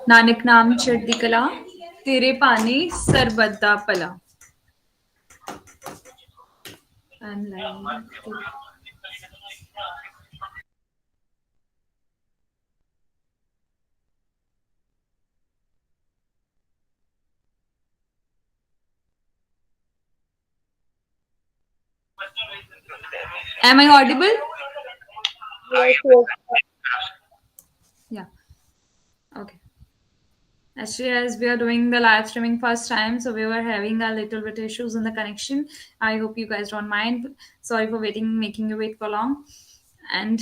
नानक नाम चढ़ती कला तेरे पानी सरबत्ता पला. And like, am I audible? Yes, yes. Yeah. Okay. Actually, as we are doing the live streaming first time, so we were having a little bit issues in the connection. I hope you guys don't mind. Sorry for waiting, making you wait for long. And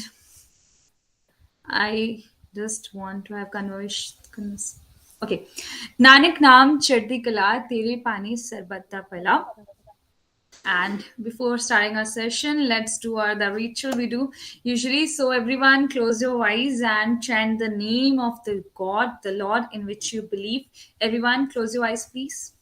I just want to have conversation. Okay. Nanak naam chaddi kala, tere pani sarbatta pala. And before starting our session, let's do the ritual we do usually. So everyone, close your eyes and chant the name of the God, the Lord in which you believe. Everyone, close your eyes, please.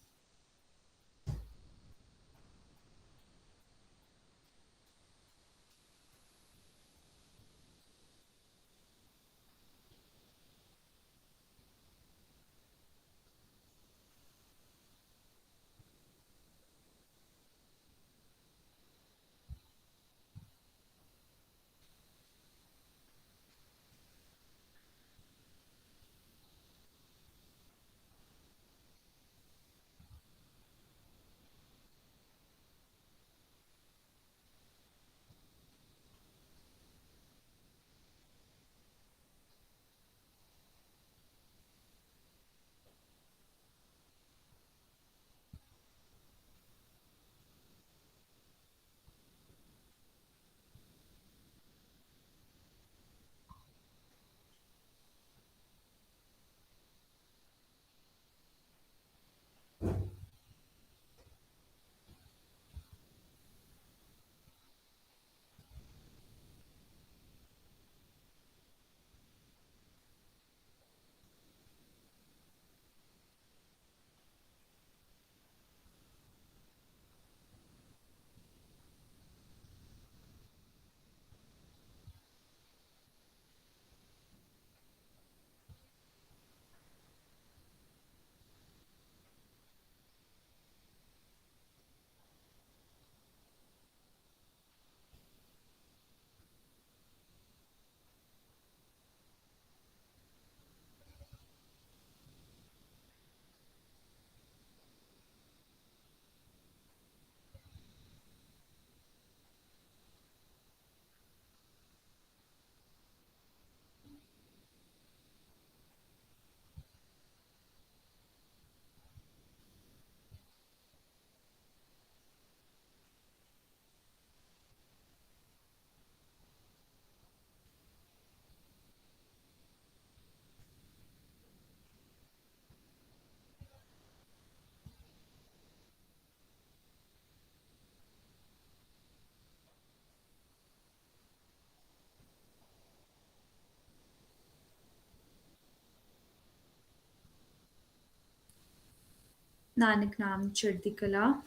Nanak naam chaddi kala,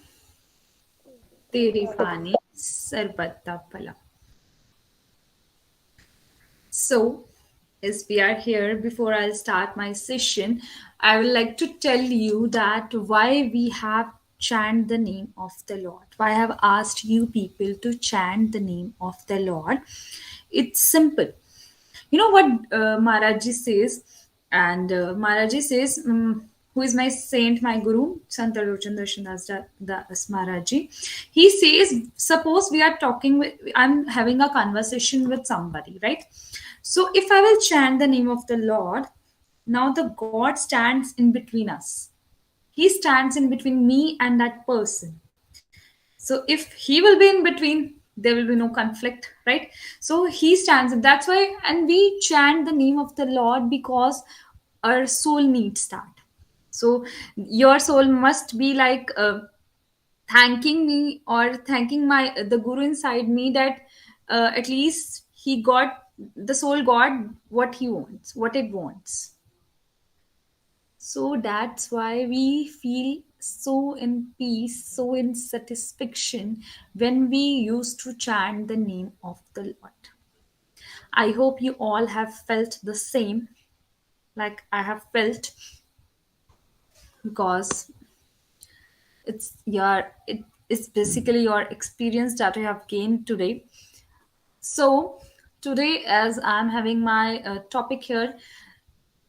tere pani sarbatta pala. So, as we are here, before I start my session, I would like to tell you that why we have chant the name of the Lord. Why I have asked you people to chant the name of the Lord. It's simple. You know what Maharaji says? And Maharaji says, who is my saint, my guru, Sant Alochan Darshandas Das Maharaji. He says, suppose we are talking with, I'm having a conversation with somebody, right? So if I will chant the name of the Lord, now the God stands in between us. He stands in between me and that person. So if he will be in between, there will be no conflict, right? So he stands, and that's why, and we chant the name of the Lord because our soul needs that. So your soul must be like thanking me or thanking my the guru inside me that at least he got the soul got what he wants, what it wants. So that's why we feel so in peace, so in satisfaction when we used to chant the name of the Lord. I hope you all have felt the same. like I have felt, because it's basically your experience that you have gained today. So today, as I'm having my topic here,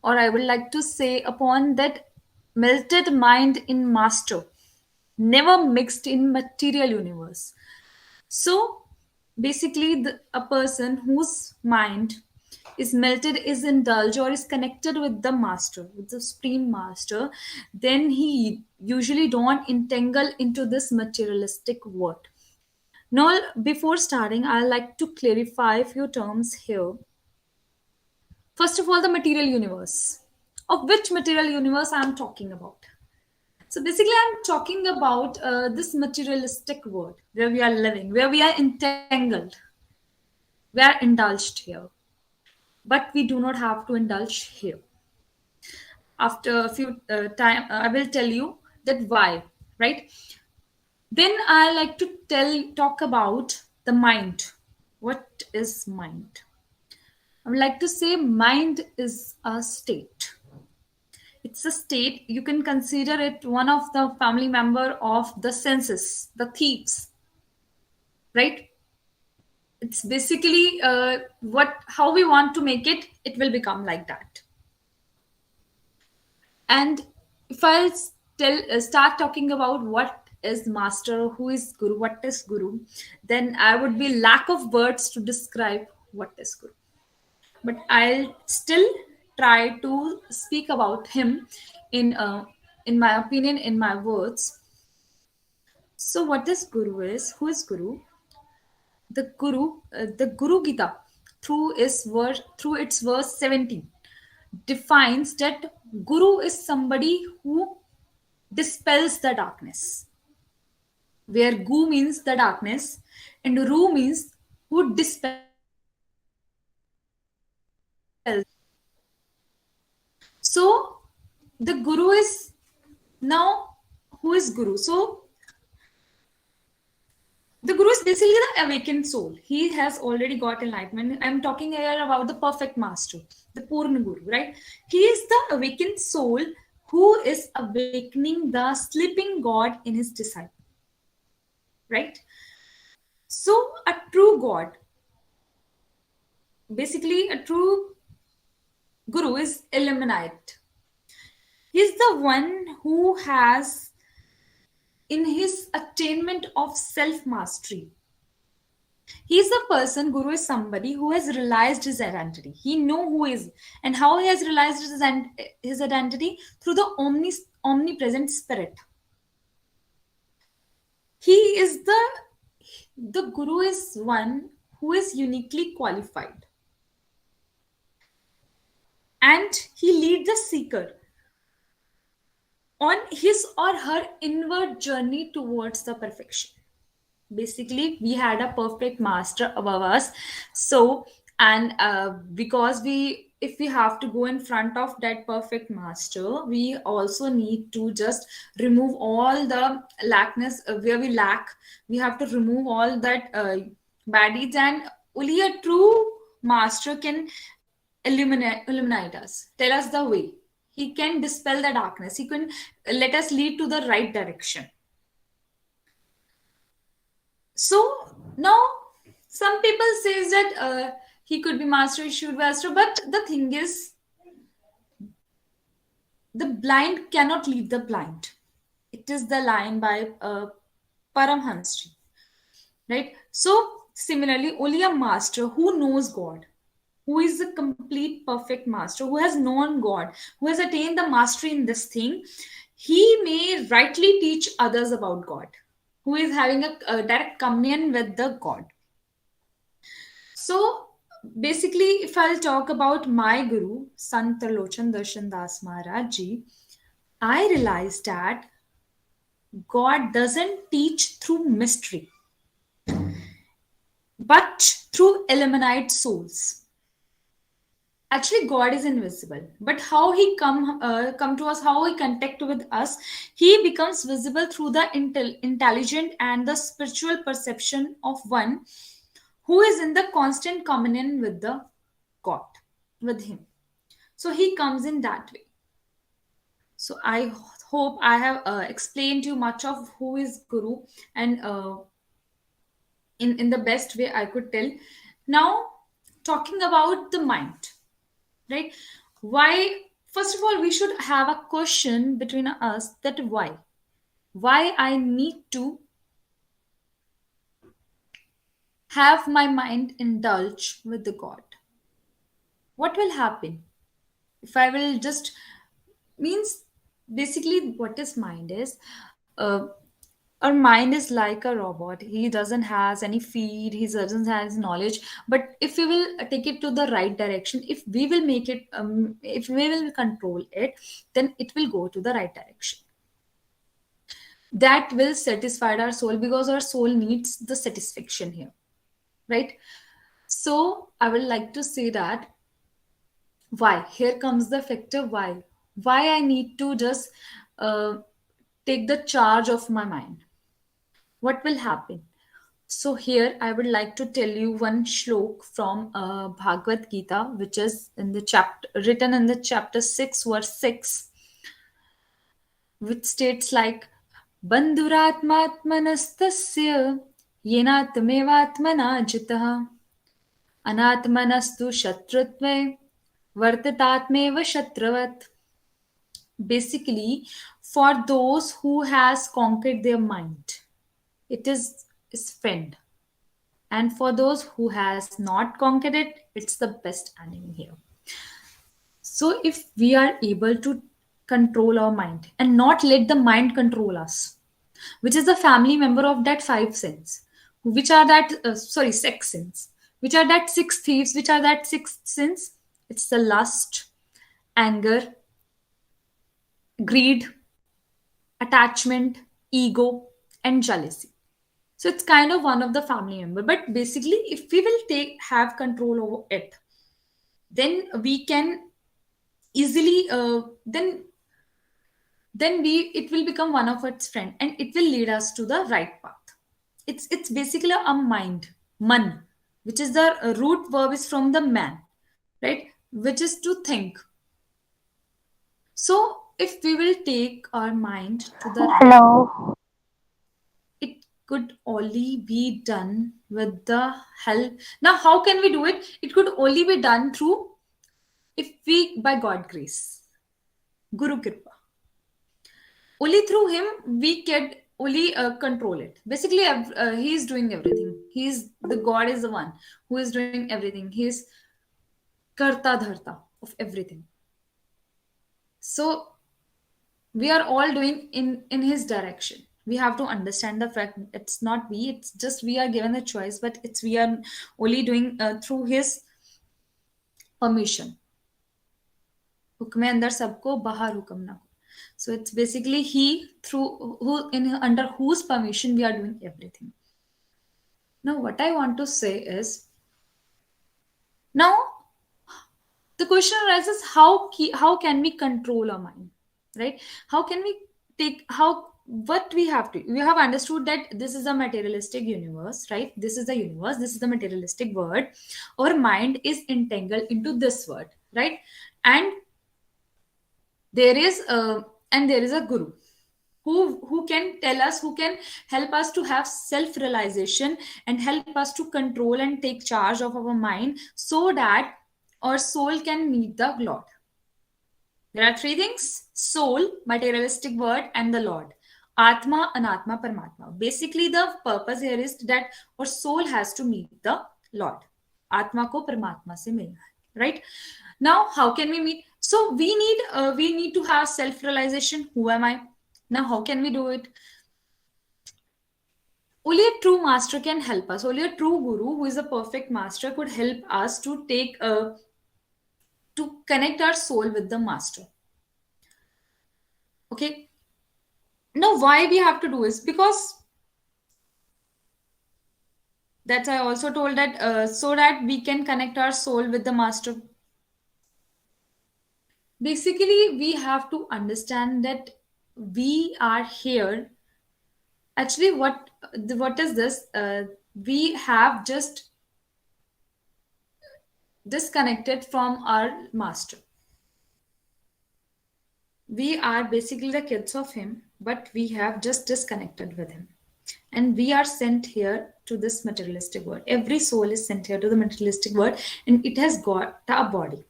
or I would like to say upon that melted mind in master, never mixed in material universe. So basically, a person whose mind is melted, is indulged, or is connected with the master, with the supreme master, then he usually don't entangle into this materialistic world. Now, before starting, I like to clarify a few terms here. First of all, the material universe. Of which material universe I am talking about? So basically, I'm talking about this materialistic world where we are living, where we are entangled, we are indulged here. But we do not have to indulge here. After a few time, I will tell you that why, right? Then I like to talk about the mind. What is mind? I would like to say mind is a state. It's a state. You can consider it one of the family member of the senses, the thieves, right? It's basically what how we want to make it. It will become like that. And if start talking about what is master, who is guru, what is guru, then I would be lack of words to describe what is guru. But I'll still try to speak about him in my opinion, in my words. So, what is Guru is? Who is Guru? The Guru Gita, through its verse 17, defines that Guru is somebody who dispels the darkness. Where Gu means the darkness, and Ru means who dispels the darkness. So, the Guru is now who is Guru? So, the guru is basically the awakened soul. He has already got enlightenment. I'm talking here about the perfect master, the Purna Guru, right? He is the awakened soul who is awakening the sleeping God in his disciple, right? So, a true God, basically, a true guru is illuminate. He's the one who has, in his attainment of self mastery, he's the person. Guru is somebody who has realized his identity. He know who is, and how he has realized his identity through the omnipresent spirit. He is the guru is one who is uniquely qualified, and he leads the seeker on his or her inward journey towards the perfection. Basically, we had a perfect master above us. So, and because we if we have to go in front of that perfect master, we also need to just remove all the lackness, where we lack. We have to remove all that bad deeds, and only a true master can illuminate us, tell us the way. He can dispel the darkness. He can let us lead to the right direction. So now some people says that he could be master, he should be master, but the thing is, the blind cannot lead the blind. It is the line by Paramhamsji, right? So similarly, only a master who knows God, who is the complete perfect master, who has known God, who has attained the mastery in this thing, he may rightly teach others about God, who is having a direct communion with the God. So basically, if I'll talk about my guru, Sant Lochan Darshan Das Maharaj Ji, I realized that God doesn't teach through mystery, but through illuminate souls. Actually, God is invisible, but how he come to us, how he connect with us, he becomes visible through the intelligent and the spiritual perception of one who is in the constant communion with the God, with him. So he comes in that way. So I hope I have explained you much of who is Guru, and in the best way I could tell. Now, talking about the mind, right? Why? First of all, we should have a question between us, that why I need to have my mind indulge with the God. What will happen if I will just, means, basically what is mind is, our mind is like a robot. He doesn't has any feed, he doesn't has knowledge. But if we will take it to the right direction, if we will make it, if we will control it, then it will go to the right direction. That will satisfy our soul, because our soul needs the satisfaction here, right? So I would like to say that, why, here comes the factor, why I need to just uh, take the charge of my mind. What will happen? So here I would like to tell you one shlok from Bhagavad Gita, which is in the chapter, written in the chapter 6 verse 6, which states like, bandhuratmatmanastasya yenatmevatmana jitah anatmanastu shatrutve vartatatmeva shatravat. Basically, for those who has conquered their mind, it is friend, and for those who has not conquered it, it's the best enemy here. So if we are able to control our mind and not let the mind control us, which is the family member of that five sins, which are that sorry, six sins, which are that six thieves, which are that six sins, it's the lust, anger, greed, attachment, ego, and jealousy. So it's kind of one of the family member. But basically, if we will take have control over it, then we can easily then we it will become one of its friend, and it will lead us to the right path. It's basically a mind, man, which is the root verb is from the man, right? Which is to think. So if we will take our mind to the right, Hello. it could only be done with the help. Now, how can we do it? It could only be done through, if we, by God grace, Guru Kripa. Only through him we can only control it. Basically, he is doing everything. He's the God is the one who is doing everything. He is karta dharta of everything. So we are all doing in his direction. We have to understand the fact it's not we, it's just we are given a choice, but it's we are only doing through his permission. हुक्म अंदर सबको बाहर हुक्म ना हो. So it's basically he, through who, in under whose permission we are doing everything. Now what I want to say is, now the question arises, how can we control our mind, right? How can we take, how, what we have understood that this is a materialistic universe, right? This is the universe, this is the materialistic world. Our mind is entangled into this world, right? And there is a, and there is a guru who can tell us, who can help us to have self realization and help us to control and take charge of our mind, so that our soul can meet the Lord. There are three things: soul, materialistic world, and the Lord. Atma, Anatma, Paramatma. Basically, the purpose here is that our soul has to meet the Lord. Atma ko Paramatma se milna hai, right? Now, how can we meet? So we need to have self realization. Who am I? Now, how can we do it? Only a true master can help us. Only a true guru, who is a perfect master, could help us to take to connect our soul with the master. Okay. Now, why we have to do is because that I also told that so that we can connect our soul with the master. Basically, we have to understand that we are here. Actually, what is this? We have just disconnected from our master. We are basically the kids of him, but we have just disconnected with him. And we are sent here to this materialistic world. Every soul is sent here to the materialistic world, and it has got a body,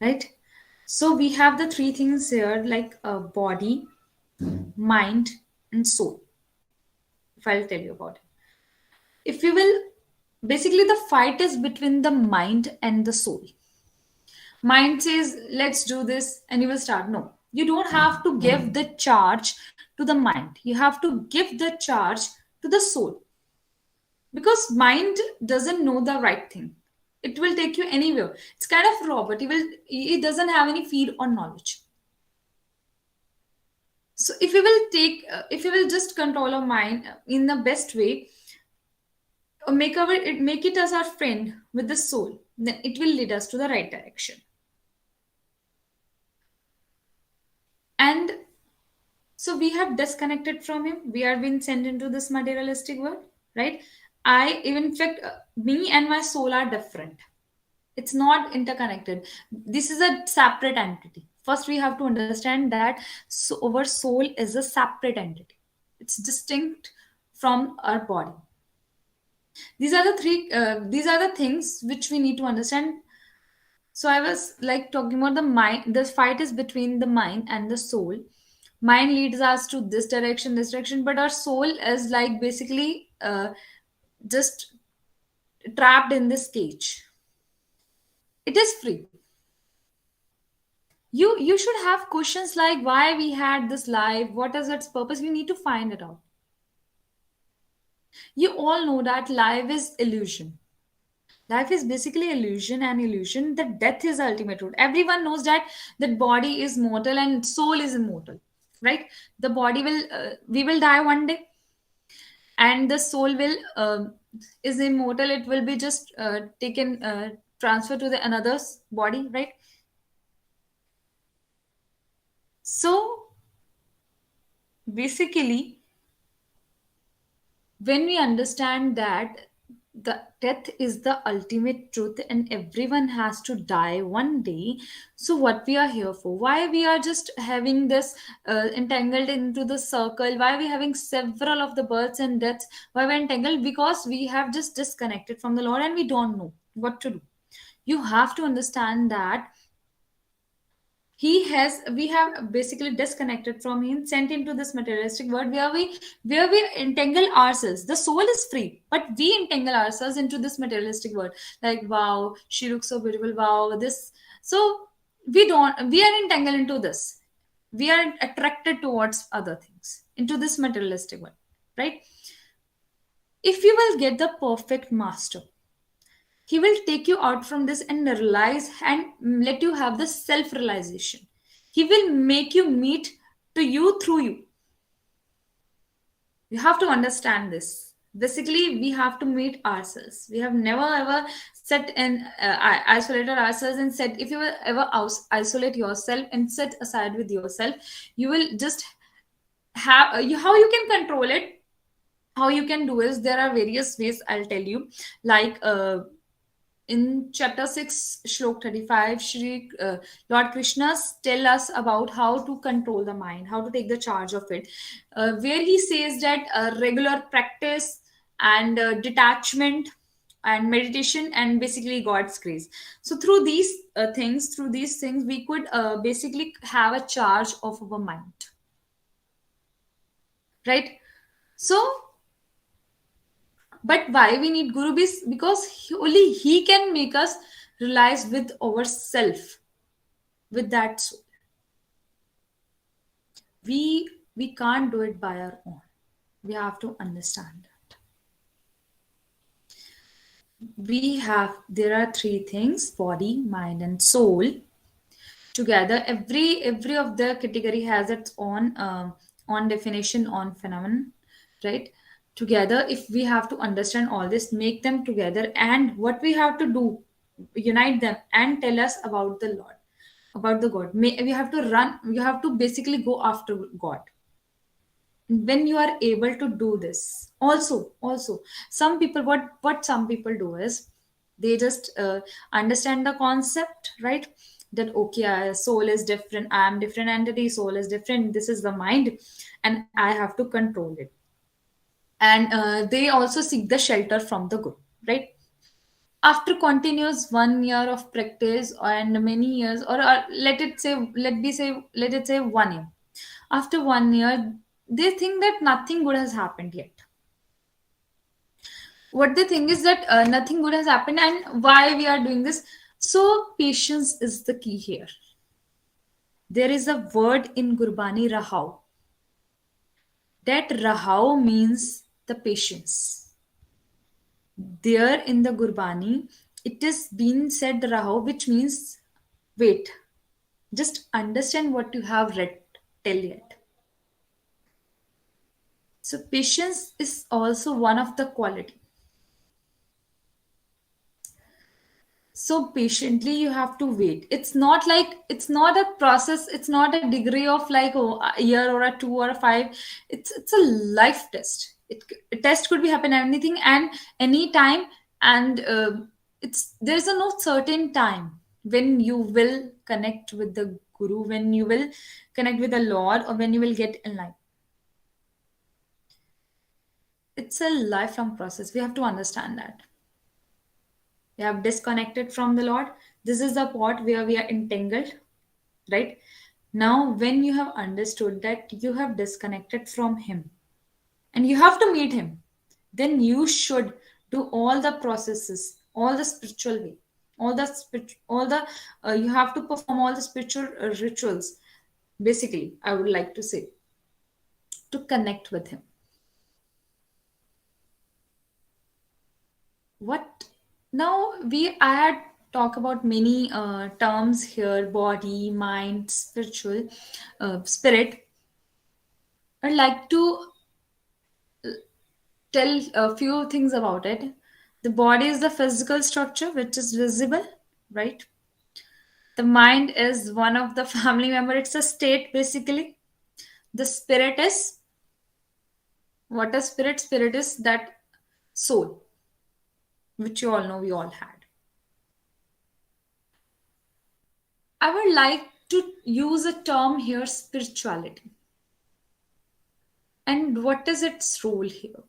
right? So we have the three things here, like a body, mind, and soul. If I'll tell you about it, if you will, basically the fight is between the mind and the soul. Mind says, let's do this, and you will start. No, you don't have to give the charge to the mind. You have to give the charge to the soul, because mind doesn't know the right thing. It will take you anywhere. It's kind of robot. It doesn't have any feed or knowledge. So if you will just control our mind in the best way, or make it as our friend with the soul, then it will lead us to the right direction. And so we have disconnected from him. We are being sent into this materialistic world, right? In fact, me and my soul are different. It's not interconnected. This is a separate entity. First, we have to understand that our soul is a separate entity. It's distinct from our body. These are the things which we need to understand. So I was like talking about the mind. The fight is between the mind and the soul. Mind leads us to this direction, but our soul is like basically just trapped in this cage. It is free. You should have questions like why we had this life, what is its purpose. We need to find it out. You all know that life is illusion. Life is basically illusion, and illusion that death is the ultimate truth. Everyone knows that body is mortal and soul is immortal, right? The body will we will die one day, and the soul will is immortal. It will be just taken transferred to the another's body, right? So basically, when we understand that the death is the ultimate truth and everyone has to die one day, so what we are here for, why we are just having this entangled into the circle, why we having several of the births and deaths, why we're entangled, because we have just disconnected from the Lord and we don't know what to do. You have to understand that we have basically disconnected from him, sent him to this materialistic world where we entangle ourselves. The soul is free, but we entangle ourselves into this materialistic world. Like, wow, she looks so beautiful, wow, this. So we are entangled into this. We are attracted towards other things, into this materialistic world, right? If you will get the perfect master, he will take you out from this and realize and let you have the self realization. He will make you meet to you through you. You have to understand this. Basically, we have to meet ourselves. We have never ever set and isolated ourselves and said, if you will ever isolate yourself and set aside with yourself, you will just have how you can control it. How you can do is there are various ways. I'll tell you, like in chapter 6 shlok 35, Lord Krishna tell us about how to control the mind, how to take the charge of it, where he says that regular practice and detachment and meditation and basically God's grace. So through these things we could basically have a charge of our mind, right? So but why we need guru is because only he can make us realize with ourself, with that soul. We can't do it by our own. We have to understand that. There are three things: body, mind, and soul. Together, every of the category has its own definition, on phenomenon, right? Together, if we have to understand all this, make them together, and what we have to do, unite them and tell us about the Lord, about the God. We have to run, you have to basically go after God. When you are able to do this, also some people, what some people do is they just understand the concept, right? that okay, soul is different, I am different entity, soul is different, this is the mind, and I have to control it. And they also seek the shelter from the guru, right? After continuous 1 year of practice and many years, or let it say 1 year, after 1 year they think that nothing good has happened yet. What they think is that nothing good has happened, and why we are doing this. So patience is the key here. There is a word in Gurbani, rahau. That rahau means the patience. There in the Gurbani, it is been said rahau, which means wait. Just understand what you have read till yet. So patience is also one of the quality. So patiently you have to wait. It's not like, it's not a process, it's not a degree of like, oh, a year or a 2 or a 5. It's a life test. A test could be happen anything and any time. And it's there's a no certain time when you will connect with the guru, when you will connect with the Lord, or when you will get enlightened. It's a lifelong process. We have to understand that we have disconnected from the Lord. This is the part where we are entangled, right? Now, when you have understood that you have disconnected from Him and you have to meet Him, then you should do all the processes, all the spiritual way, all the you have to perform all the spiritual rituals. Basically, I would like to say, to connect with Him. What now we I had talk about many terms here: body, mind, spiritual, spirit. I'd like to tell a few things about it. The body is the physical structure which is visible, right? The mind is one of the family member, it's a state basically. The spirit is what? A spirit? Spirit is that soul which you all know we all had. I would like to use a term here: spirituality. And what is its role here?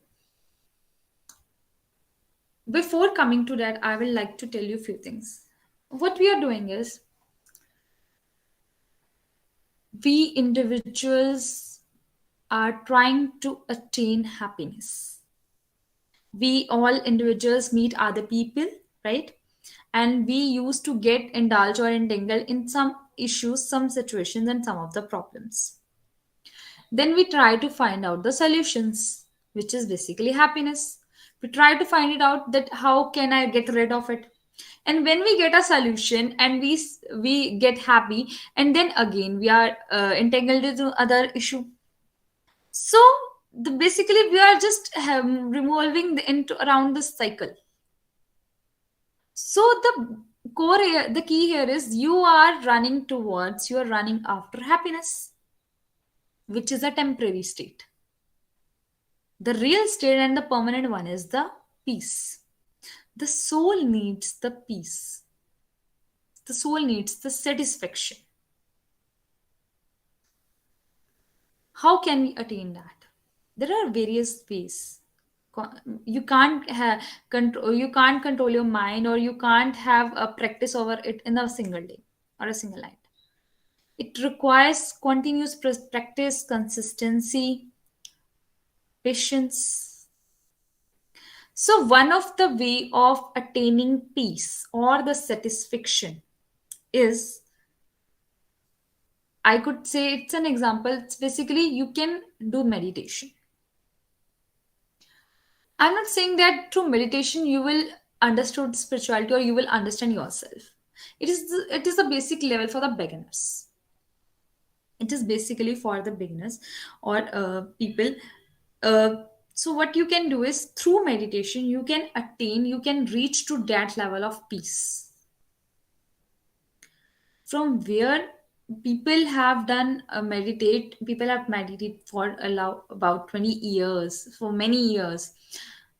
Before coming to that, I will like to tell you a few things. What we are doing is, we individuals are trying to attain happiness. We all individuals meet other people, right? And we used to get indulged or entangled in some issues, some situations, and some of the problems. Then we try to find out the solutions, which is basically happiness. We try to find it out that how can I get rid of it. And when we get a solution and we get happy, and then again we are entangled into other issue. So basically we are just revolving into around this cycle. So the key here is you are you are running after happiness, which is a temporary state. The real state and the permanent one is the peace. The soul needs the peace. The soul needs the satisfaction. How can we attain that? There are various ways. You can't control. You can't control your mind, or you can't have a practice over it in a single day or a single night. It requires continuous practice, consistency, patience. So one of the way of attaining peace or the satisfaction is, I could say it's an example. It's basically you can do meditation. I'm not saying that through meditation you will understood spirituality or you will understand yourself. It is a basic level for the beginners. It is basically for the beginners or people. So what you can do is through meditation you can reach to that level of peace from where people have meditated for about 20 years, for many years.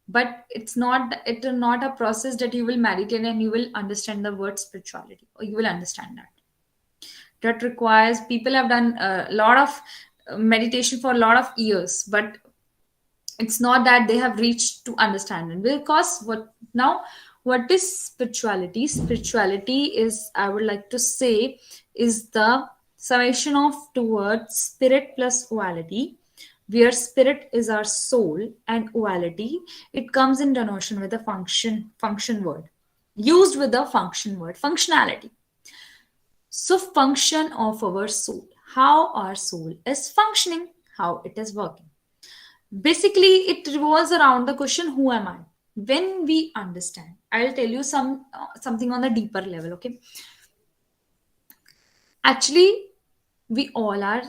But it is not a process that you will meditate and you will understand the word spirituality, or you will understand that. that requires, people have done a lot of meditation for a lot of years, but it's not that they have reached to understand it. Because what now, what is spirituality? Spirituality is, I would like to say, is the summation of two words, spirit plus duality, where spirit is our soul and duality, it comes in denotion with the function word, used with the function word, functionality. So function of our soul, how our soul is functioning, how it is working. Basically it revolves around the question, who am I? When we understand, I'll tell you something on the deeper level, okay? Actually, we all are,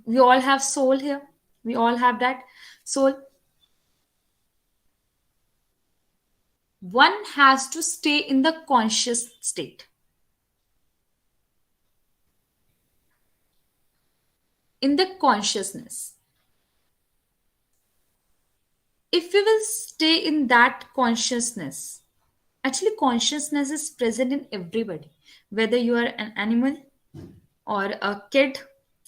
we all have soul here, we all have that soul. One has to stay in the conscious state, in the consciousness. If we will stay in that consciousness, actually consciousness is present in everybody, whether you are an animal or a kid,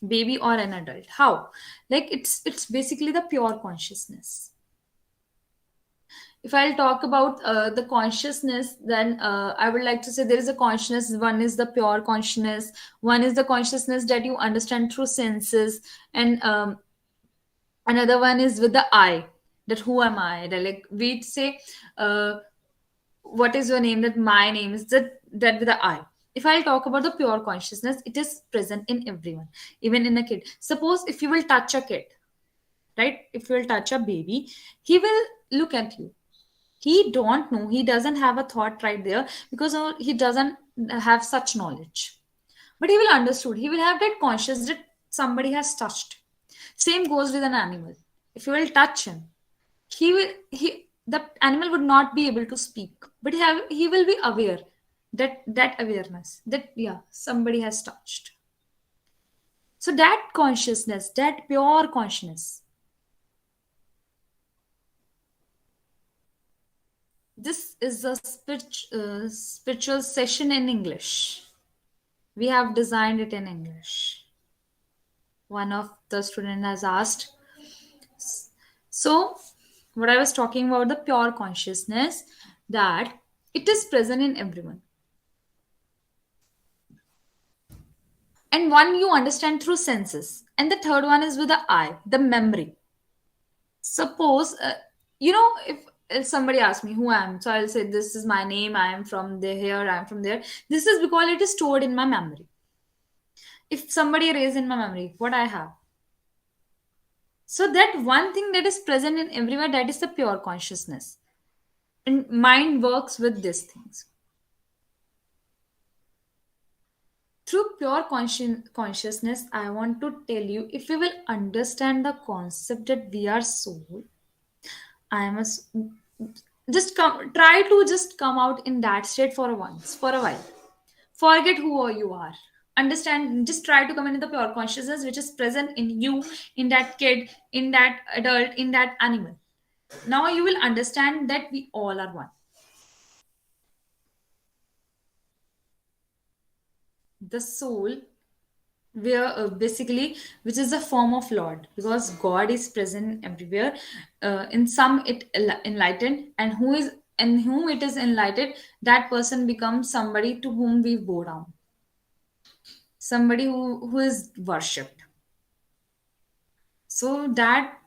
baby or an adult. How? Like it's basically the pure consciousness. If I'll talk about the consciousness, then I would like to say there is a consciousness. One is the pure consciousness, one is the consciousness that you understand through senses, and another one is with the I, that who am I, that like we'd say, uh, what is your name, that my name is, that with the I. If I'll talk about the pure consciousness, it is present in everyone, even in a kid. Suppose if you will touch a kid, right, if you will touch a baby, he will look at you. He don't know, he doesn't have a thought right there, because he doesn't have such knowledge, but he will understood, he will have that conscious that somebody has touched. Same goes with an animal. If you will touch him, he the animal would not be able to speak, but he will be aware, that awareness that yeah, somebody has touched. So that consciousness, that pure consciousness, this is a spiritual session in English. We have designed it in English. One of the student has asked. So what I was talking about, the pure consciousness, that it is present in everyone. And one you understand through senses, and the third one is with the eye, the memory. Suppose if somebody asks me who I am, so I'll say this is my name, I am from there, here I am from there. This is because it is stored in my memory. If somebody erase in my memory what I have, so that one thing that is present in everywhere, that is the pure consciousness, and mind works with these things. Through pure consciousness, I want to tell you, if we will understand the concept that we are soul, I am a just come, try to just come out in that state for once, for a while. Forget who you are. Understand, just try to come into the pure consciousness which is present in you, in that kid, in that adult, in that animal. Now you will understand that we all are one. The soul, where basically, which is a form of Lord, because God is present everywhere. In some it enlightened, and who is, and whom it is enlightened, that person becomes somebody to whom we bow down, somebody who is worshipped. So that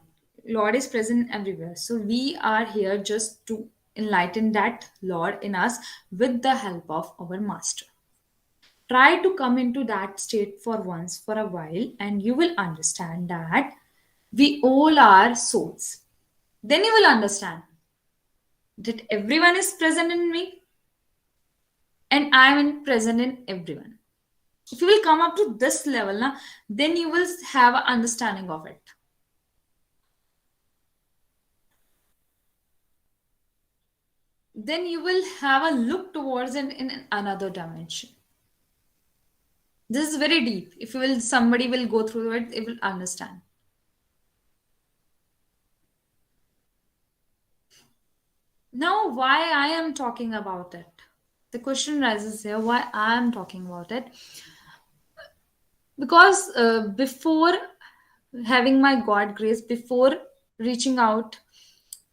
Lord is present everywhere, so we are here just to enlighten that Lord in us with the help of our master. Try to come into that state for once, for a while, and you will understand that we all are souls. Then you will understand that everyone is present in me, and I am present in everyone. If you will come up to this level now, then you will have an understanding of it. Then you will have a look towards it in another dimension. This is very deep. If you will, somebody will go through it, they will understand. Now, why I am talking about it? The question rises here, why I am talking about it. because before having my God grace, before reaching out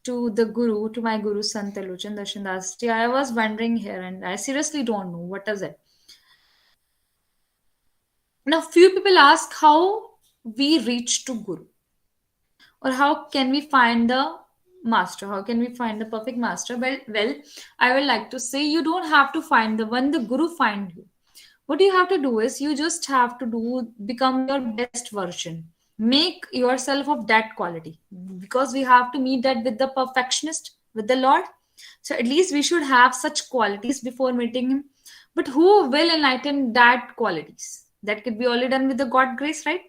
to the Guru, to my Guru Sant Lochan Darshan Das Ji, I was wondering here, and I seriously don't know what is it. Now, few people ask how we reach to Guru, or how can we find the master? How can we find the perfect master? Well, I would like to say you don't have to find the one. The Guru find you. What you have to do is you just have to do become your best version, make yourself of that quality, because we have to meet that with the perfectionist, with the Lord. So at least we should have such qualities before meeting him. But who will enlighten that qualities? That could be only done with the God grace, right?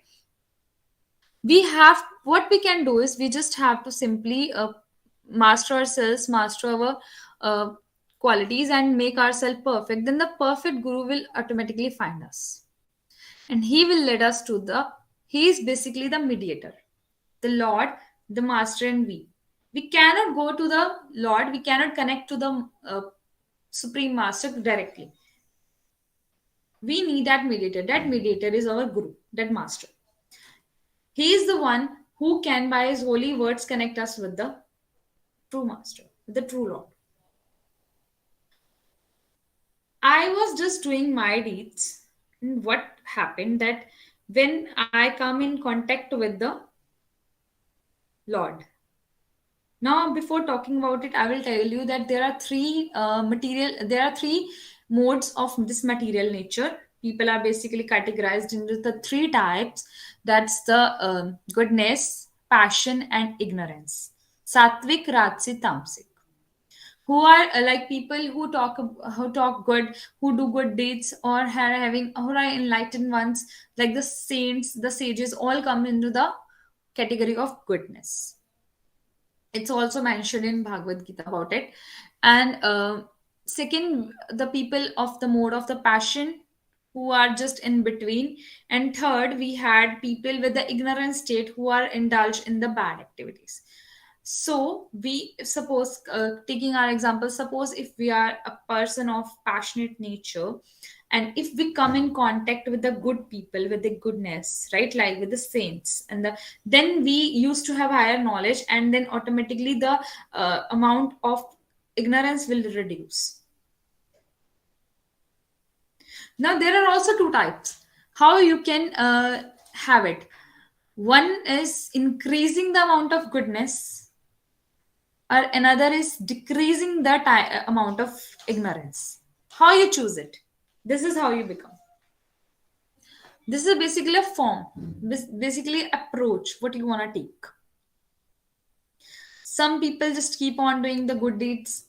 We have, what we can do is we just have to simply master ourselves, master our uh, qualities, and make ourselves perfect. Then the perfect Guru will automatically find us, and he will lead us to the, he is basically the mediator, the Lord, the master, and we cannot go to the Lord, we cannot connect to the supreme master directly. We need that mediator. That mediator is our Guru, that master. He is the one who can by his holy words connect us with the true master, with the true Lord. I was just doing my deeds, and what happened that when I come in contact with the Lord. Now, before talking about it, I will tell you that there are there are three modes of this material nature. People are basically categorized into the three types. That's the goodness, passion, and ignorance. Sattvic, Rajasic, Tamasic. Who are like people who talk good, who do good deeds, or are having, or are enlightened ones, like the saints, the sages, all come into the category of goodness. It's also mentioned in Bhagavad Gita about it. And second, the people of the mode of the passion, who are just in between. And third, we had people with the ignorant state who are indulged in the bad activities. So we suppose, taking our example, suppose if we are a person of passionate nature, and if we come in contact with the good people, with the goodness, right, like with the saints, and then we used to have higher knowledge, and then automatically the amount of ignorance will reduce. Now there are also two types how you can have it. One is increasing the amount of goodness, or another is decreasing the amount of ignorance. How you choose it, this is how you become. This is basically a form, basically approach what you want to take. Some people just keep on doing the good deeds,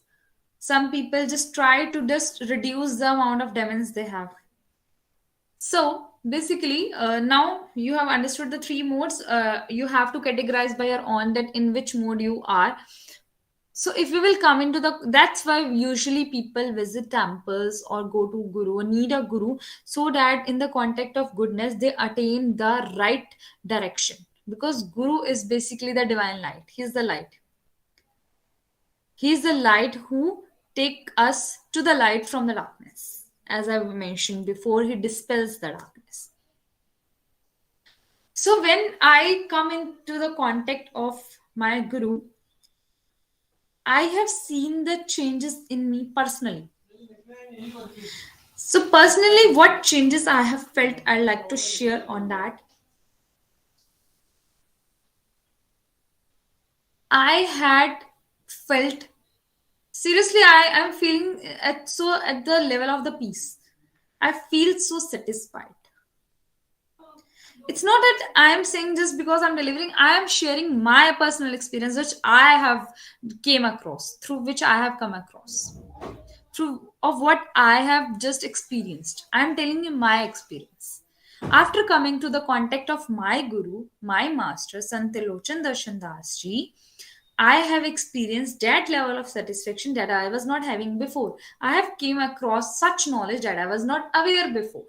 some people just try to just reduce the amount of demons they have. So basically, now you have understood the three modes. You have to categorize by your own that in which mode you are. So if we will come into the, that's why usually people visit temples or go to Guru, need a Guru, so that in the contact of goodness they attain the right direction. Because Guru is basically the divine light. He's the light. He's the light who take us to the light from the darkness. As I mentioned before, he dispels the darkness. So when I come into the contact of my Guru, I have seen the changes in me personally. So, personally, what changes I have felt, I'd like to share on that. I had felt, seriously, I am feeling at the level of the peace. I feel so satisfied. It's not that I am saying just because I'm delivering, I am sharing my personal experience which I have came across, through which I have come across, through of what I have just experienced. I am telling you my experience. After coming to the contact of my Guru, my master, Sant Lochan Darshan Das Ji, I have experienced that level of satisfaction that I was not having before. I have came across such knowledge that I was not aware before.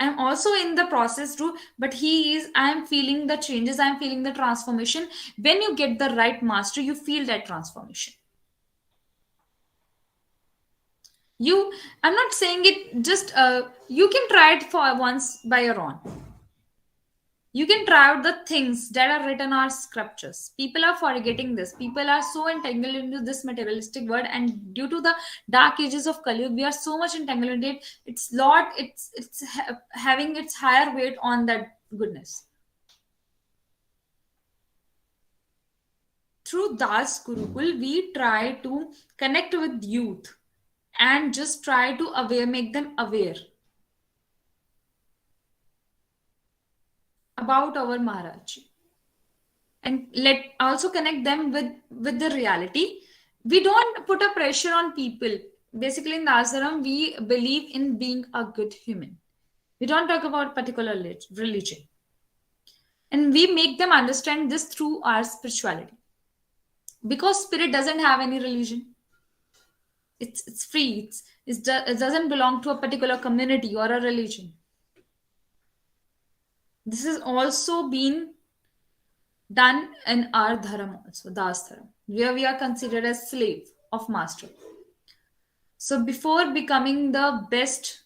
I'm also in the process too, but he is, I'm feeling the changes, I'm feeling the transformation. When you get the right master, you feel that transformation. You, I'm not saying it, just you can try it for once by your own. You can try out the things that are written in our scriptures. People are forgetting this. People are so entangled into this materialistic world, and due to the dark ages of Kali Yuga, we are so much entangled in it. It's lot. It's having its higher weight on that goodness. Through Das Gurukul, we try to connect with youth and just try to aware, make them aware about our Maharaj, and let also connect them with the reality. We don't put a pressure on people. Basically, in the ashram, we believe in being a good human. We don't talk about particular religion, and we make them understand this through our spirituality, because spirit doesn't have any religion. It's free. It doesn't belong to a particular community or a religion. This has also been done in our dharam also, das dharam, where we are considered as slave of master. So before becoming the best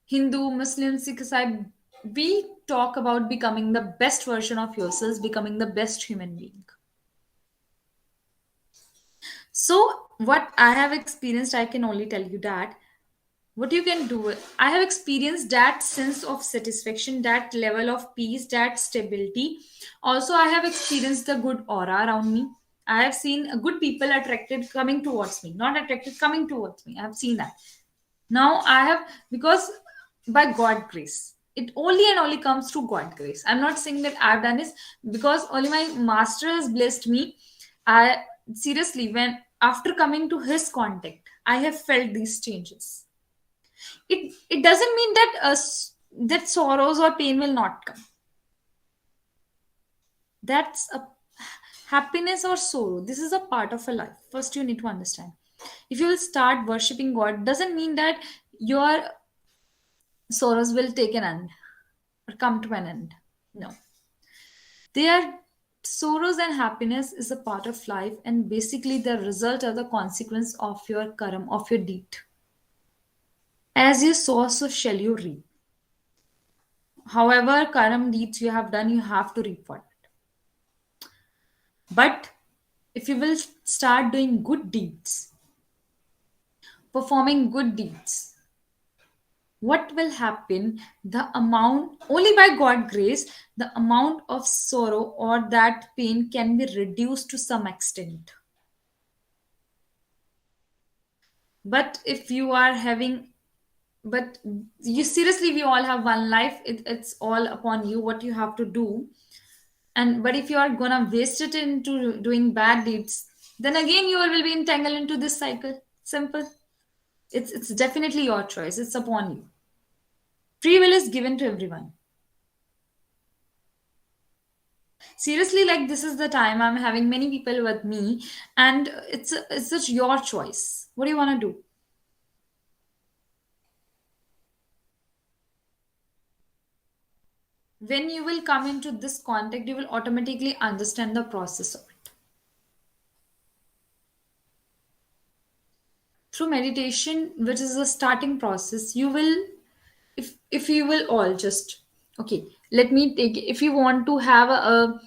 Hindu, Muslim, Sikh, Isai, we talk about becoming the best version of yourselves, becoming the best human being. So what I have experienced, I can only tell you that what you can do, I have experienced that sense of satisfaction, that level of peace, that stability. Also, I have experienced the good aura around me. I have seen good people attracted coming towards me, not attracted coming towards me. I have seen that. Now I have, because by God grace, it only and only comes through God grace. I'm not saying that I've done this, because only my master has blessed me. I seriously, when after coming to his contact, I have felt these changes. It doesn't mean that that sorrows or pain will not come. That's a happiness or sorrow. This is a part of a life. First, you need to understand. If you will start worshiping God, doesn't mean that your sorrows will take an end or come to an end. No, they are, sorrows and happiness is a part of life, and basically the result or the consequence of your karma, of your deed. As you sow, so shall you reap. However karma deeds you have done, you have to reap for it. But if you will start doing good deeds, performing good deeds, what will happen? The amount, only by God grace, the amount of sorrow or that pain can be reduced to some extent. But if you are having, but you seriously, we all have one life. It's all upon you what you have to do. And but if you are gonna waste it into doing bad deeds, then again you will be entangled into this cycle. Simple. It's definitely your choice. It's upon you. Free will is given to everyone. Seriously, like this is the time I'm having many people with me, and it's just your choice. What do you want to do? When you will come into this contact, you will automatically understand the process of it. Through meditation, which is a starting process, you will, if you will all just, okay, let me take, if you want to have a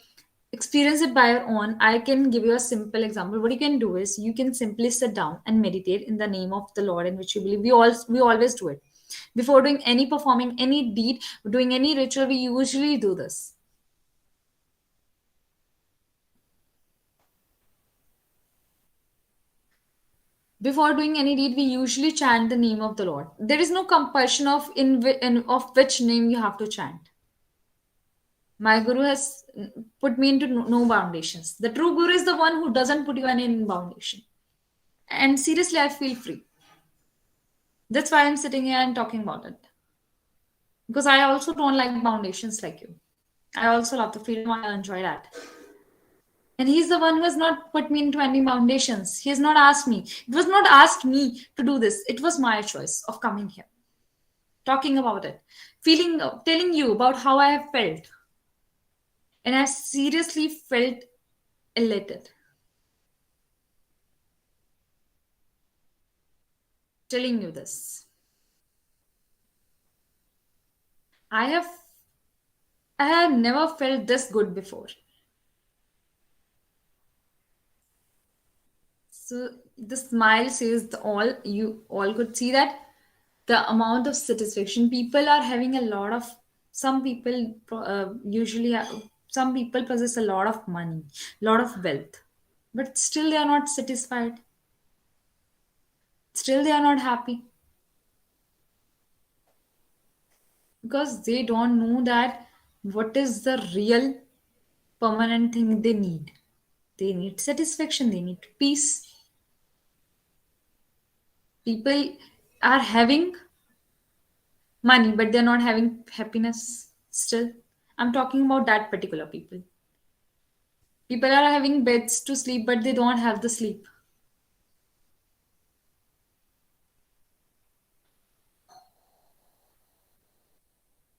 experience it by your own, I can give you a simple example. What you can do is you can simply sit down and meditate in the name of the Lord in which you believe. We always do it before doing any, performing any deed, doing any ritual. We usually do this. Before doing any deed, we usually chant the name of the Lord. There is no compulsion of of which name you have to chant. My guru has put me into no foundations. The true guru is the one who doesn't put you in foundation. And seriously, I feel free. That's why I'm sitting here and talking about it. Because I also don't like foundations like you. I also love the freedom. I enjoy that. And he's the one who has not put me into any foundations. He has not asked me. It was not asked me to do this. It was my choice of coming here, talking about it, feeling, telling you about how I have felt. And I seriously felt elated. telling you this. I have I have never felt this good before. So the smile says the all you all could see that the amount of satisfaction people are having a lot of some people usually have, some people possess a lot of money, lot of wealth, but still they are not satisfied. Still they are not happy because they don't know that what is the real permanent thing they need. They need satisfaction, they need peace. People are having money, but they're not having happiness still. I'm talking about that particular people. People are having beds to sleep, but they don't have the sleep.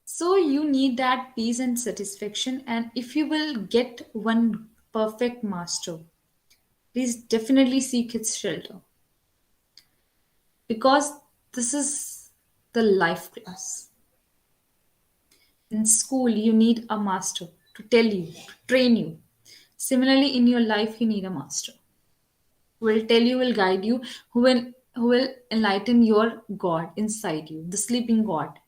So you need that peace and satisfaction. And if you will get one perfect master, please definitely seek his shelter because this is the life class. In school, you need a master to tell you, to train you. Similarly, in your life, you need a master who will tell you, will guide you, who will enlighten your God inside you, the sleeping God,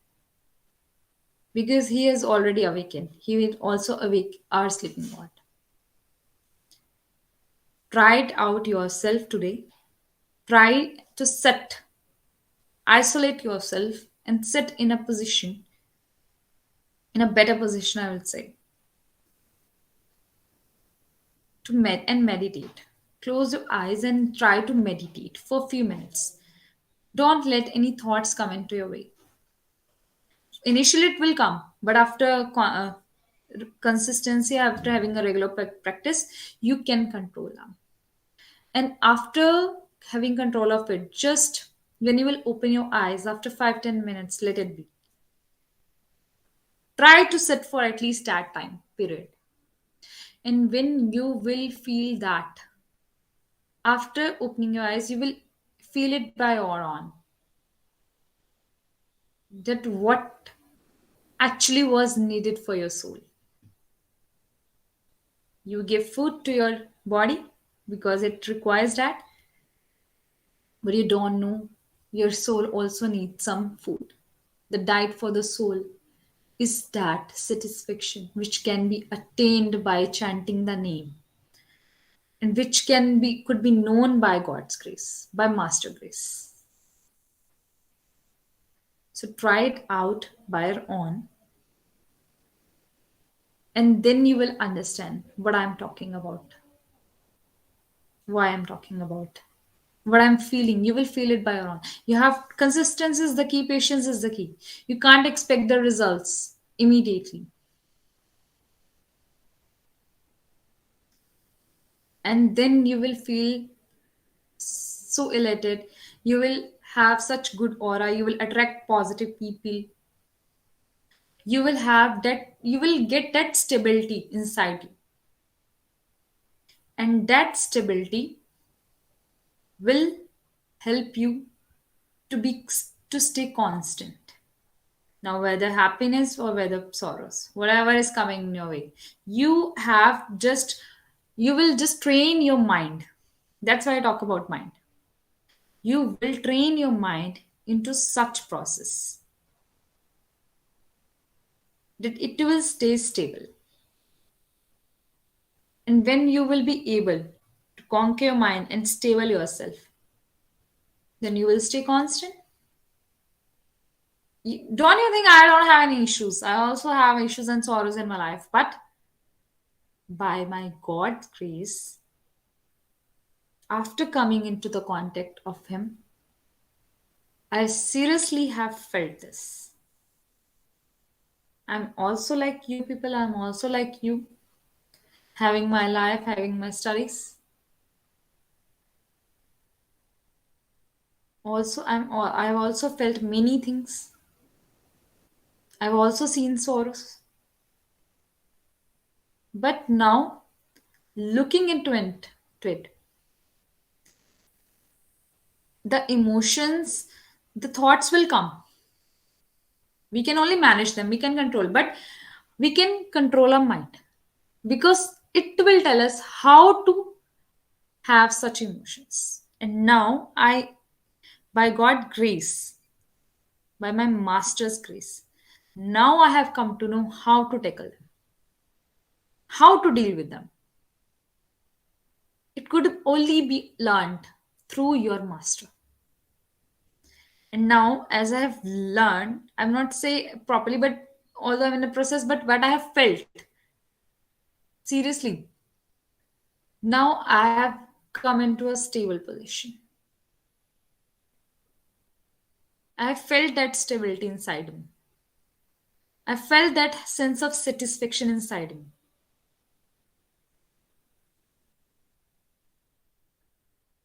because He is already awakened. He will also awake our sleeping God. Try it out yourself today. Try to isolate yourself, and sit in a position, in a better position, I would say, to meditate. Close your eyes and try to meditate for a few minutes. Don't let any thoughts come into your way. Initially it will come, but after consistency, after having a regular practice, you can control them. And after having control of it, just when you will open your eyes after 5-10 minutes, let it be. Try to sit for at least that time period. And when you will feel that, after opening your eyes, you will feel it by your own that what actually was needed for your soul. You give food to your body because it requires that, but you don't know your soul also needs some food. The diet for the soul is that satisfaction which can be attained by chanting the name and which can be could be known by God's grace, by master grace. So try it out by your own, and then you will understand what I'm talking about, why I'm talking about, what I'm feeling. You will feel it by your own. You have consistency is the key, patience is the key. You can't expect the results immediately. And then you will feel so elated. You will have such good aura. You will attract positive people. You will have that, you will get that stability inside you. And that stability will help you to be to stay constant. Now, whether happiness or whether sorrows, whatever is coming in your way, you have just, you will just train your mind. That's why I talk about mind. You will train your mind into such process that it will stay stable. And when you will be able to conquer your mind and stable yourself, then you will stay constant. Don't you think I don't have any issues? I also have issues and sorrows in my life, but by my God's grace, after coming into the contact of Him, I seriously have felt this. I'm also like you people, I'm also like you, having my life, having my studies. Also, I've also felt many things. I've also seen sorrows. But now, looking into it, The emotions, the thoughts will come. We can only manage them, we can control, but we can control our mind because it will tell us how to have such emotions. And now I, by God grace, by my master's grace, now I have come to know how to tackle them, how to deal with them. It could only be learned through your master. And now, as I have learned, I'm not say properly, but although I'm in a process, but what I have felt, seriously, now I have come into a stable position. I have felt that stability inside me. I felt that sense of satisfaction inside me.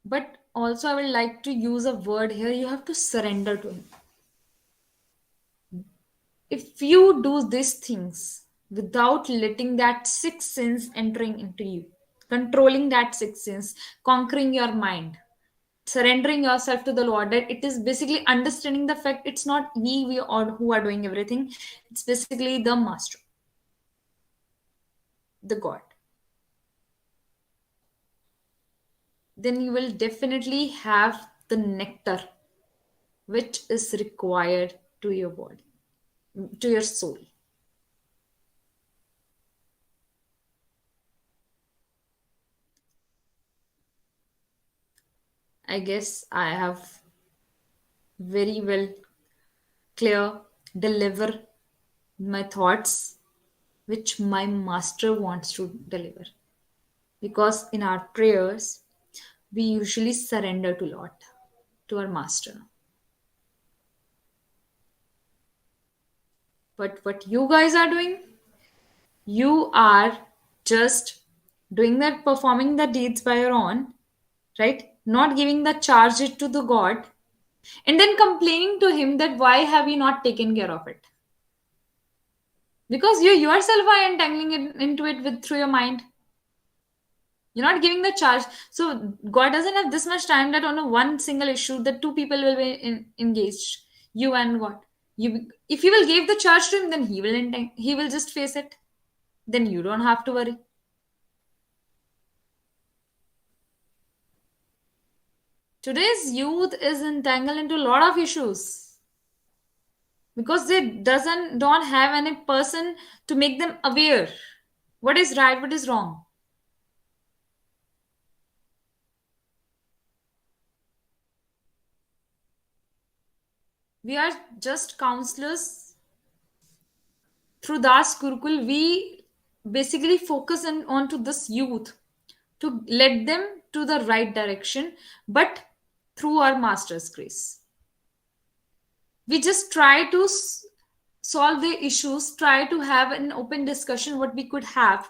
But also, I would like to use a word here. You have to surrender to Him. If you do these things without letting that sixth sense entering into you, controlling that sixth sense, conquering your mind, surrendering yourself to the Lord, that it is basically understanding the fact it's not we or who are doing everything, it's basically the Master, the God. Then you will definitely have the nectar which is required to your body, to your soul. I guess I have very well clear deliver my thoughts which my master wants to deliver, because in our prayers we usually surrender to Lord, to our master. But what you guys are doing, you are just doing that, performing the deeds by your own, right? Not giving the charge it to the God, and then complaining to him that why have you not taken care of it, because you yourself are entangling it into it with through your mind. You're not giving the charge. So God doesn't have this much time that on a one single issue that two people will be engaged, you and God. You, if you will give the charge to him, then he will just face it. Then you don't have to worry. Today's youth is entangled into a lot of issues because they doesn't don't have any person to make them aware what is right, what is wrong. We are just counselors through Das Gurukul. We basically focus onto this youth to let them to the right direction, but through our master's grace. We just try to solve the issues, try to have an open discussion what we could have,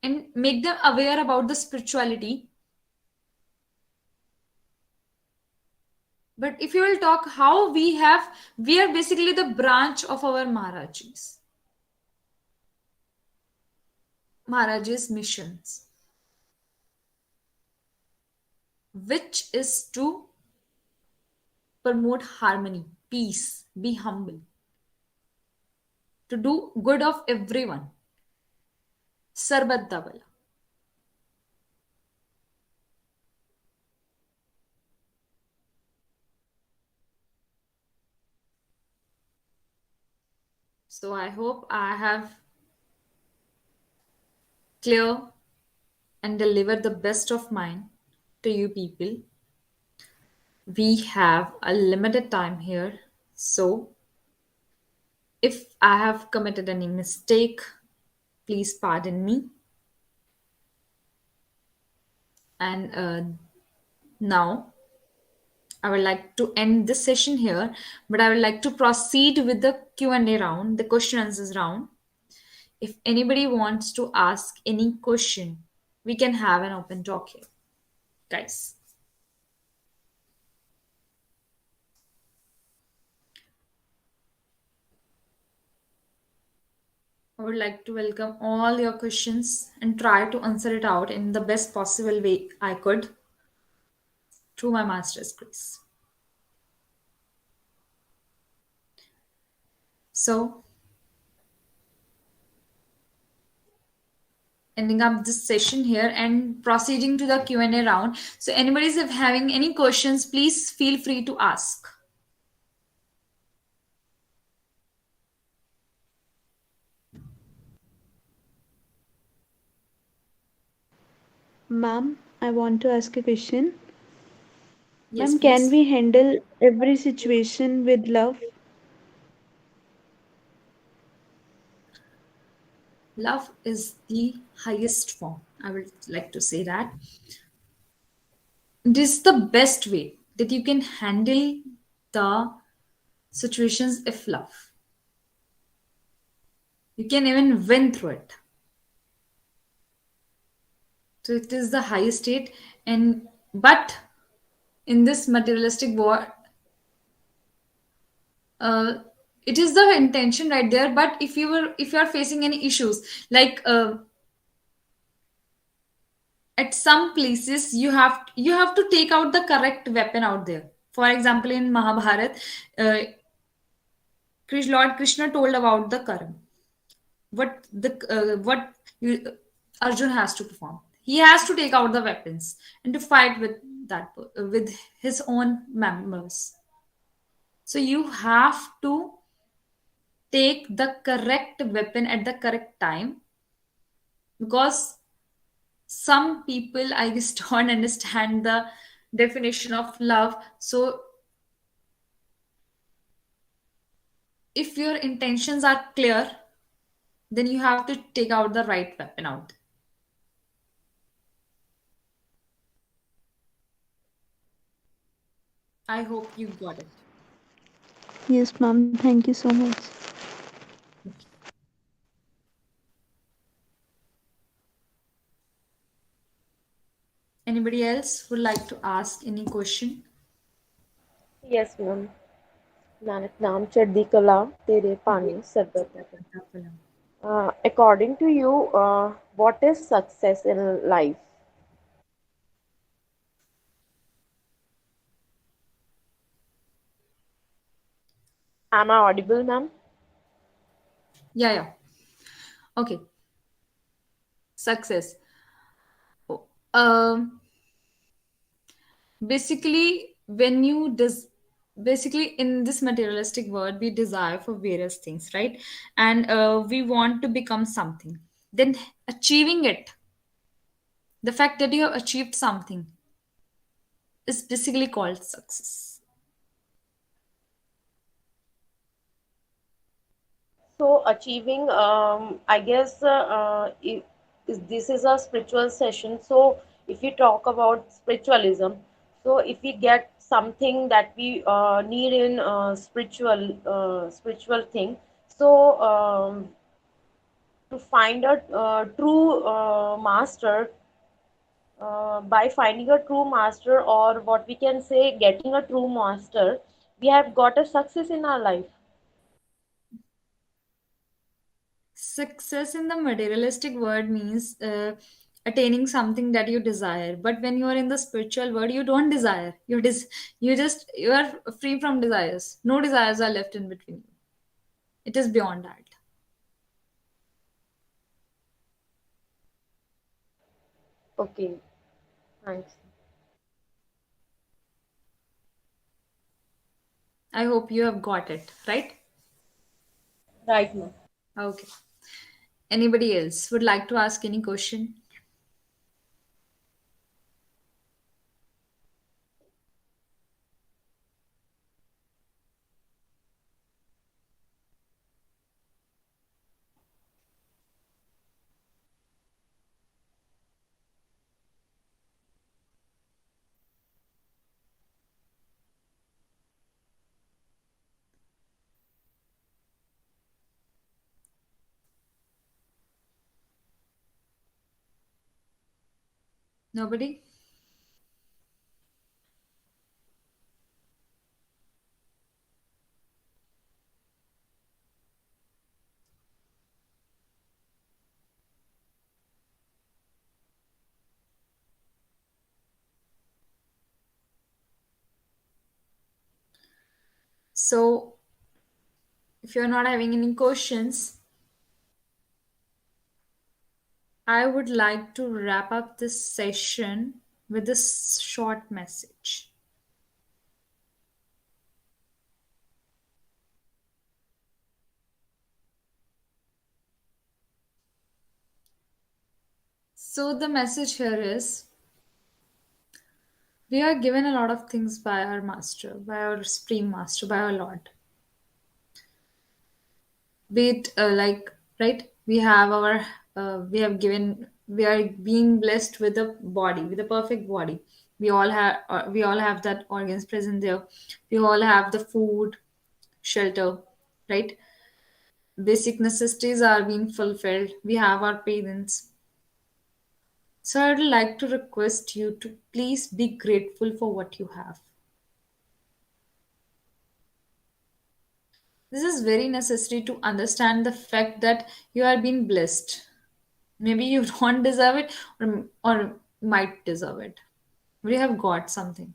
and make them aware about the spirituality. But if you will talk how we are basically the branch of our Maharaj's missions, which is to promote harmony, peace, be humble, to do good of everyone. Sarbat da bhala. So I hope I have clear and delivered the best of mine to you people. We have a limited time here, so if I have committed any mistake, please pardon me. And now I would like to end this session here, but I would like to proceed with the Q&A round, the question answers round. If anybody wants to ask any question, we can have an open talk here, guys. I would like to welcome all your questions and try to answer it out in the best possible way I could. through my master's grace. So, ending up this session here and proceeding to the Q&A round. So, anybody is having any questions, please feel free to ask. Ma'am, I want to ask a question. Yes, Ma'am, can please. we handle every situation with love? Love is the highest form. I would like to say that. This is the best way that you can handle the situations if love. You can even win through it. So it is the highest state, and but in this materialistic world, uh, it is the intention right there. But if you are facing any issues, like at some places you have to take out the correct weapon out there. For example, in Mahabharat, Lord Krishna told about the karma. What Arjun has to perform. He has to take out the weapons and to fight with with his own members. So you have to take the correct weapon at the correct time, because some people I guess don't understand the definition of love. So if your intentions are clear, then you have to take out the right weapon out. I hope you got it. Yes, ma'am. Thank you so much. Anybody else would like to ask any question? Yes, ma'am. Nanak नाम चढ़दी कला तेरे पानी सरबत according to you, what is success in life? Am I audible, ma'am? Yeah, yeah. Okay. Success. Oh, basically, when you basically in this materialistic world, we desire for various things, right? And we want to become something. Then achieving it, the fact that you have achieved something, is basically called success. So achieving, I guess, this is a spiritual session. So if we talk about spiritualism, so if we get something that we need in spiritual thing, so to find a true master, by finding a true master, or what we can say, getting a true master, we have got a success in our life. Success in the materialistic world means attaining something that you desire. But when you are in the spiritual world, you don't desire. You are free from desires. No desires are left in between you. It is beyond that. Okay, thanks. I hope you have got it, right? Right now. Okay. Anybody else would like to ask any question? Nobody? So, if you're not having any questions, I would like to wrap up this session with this short message. So, the message here is we are given a lot of things by our master, by our supreme master, by our Lord. Be it like, right? We have given, we are being blessed with a body, with a perfect body. We all have that organs present there. We all have the food, shelter, right? Basic necessities are being fulfilled. We have our parents. So I would like to request you to please be grateful for what you have. This is very necessary to understand the fact that you are being blessed. Maybe you don't deserve it, or might deserve it. We have got something.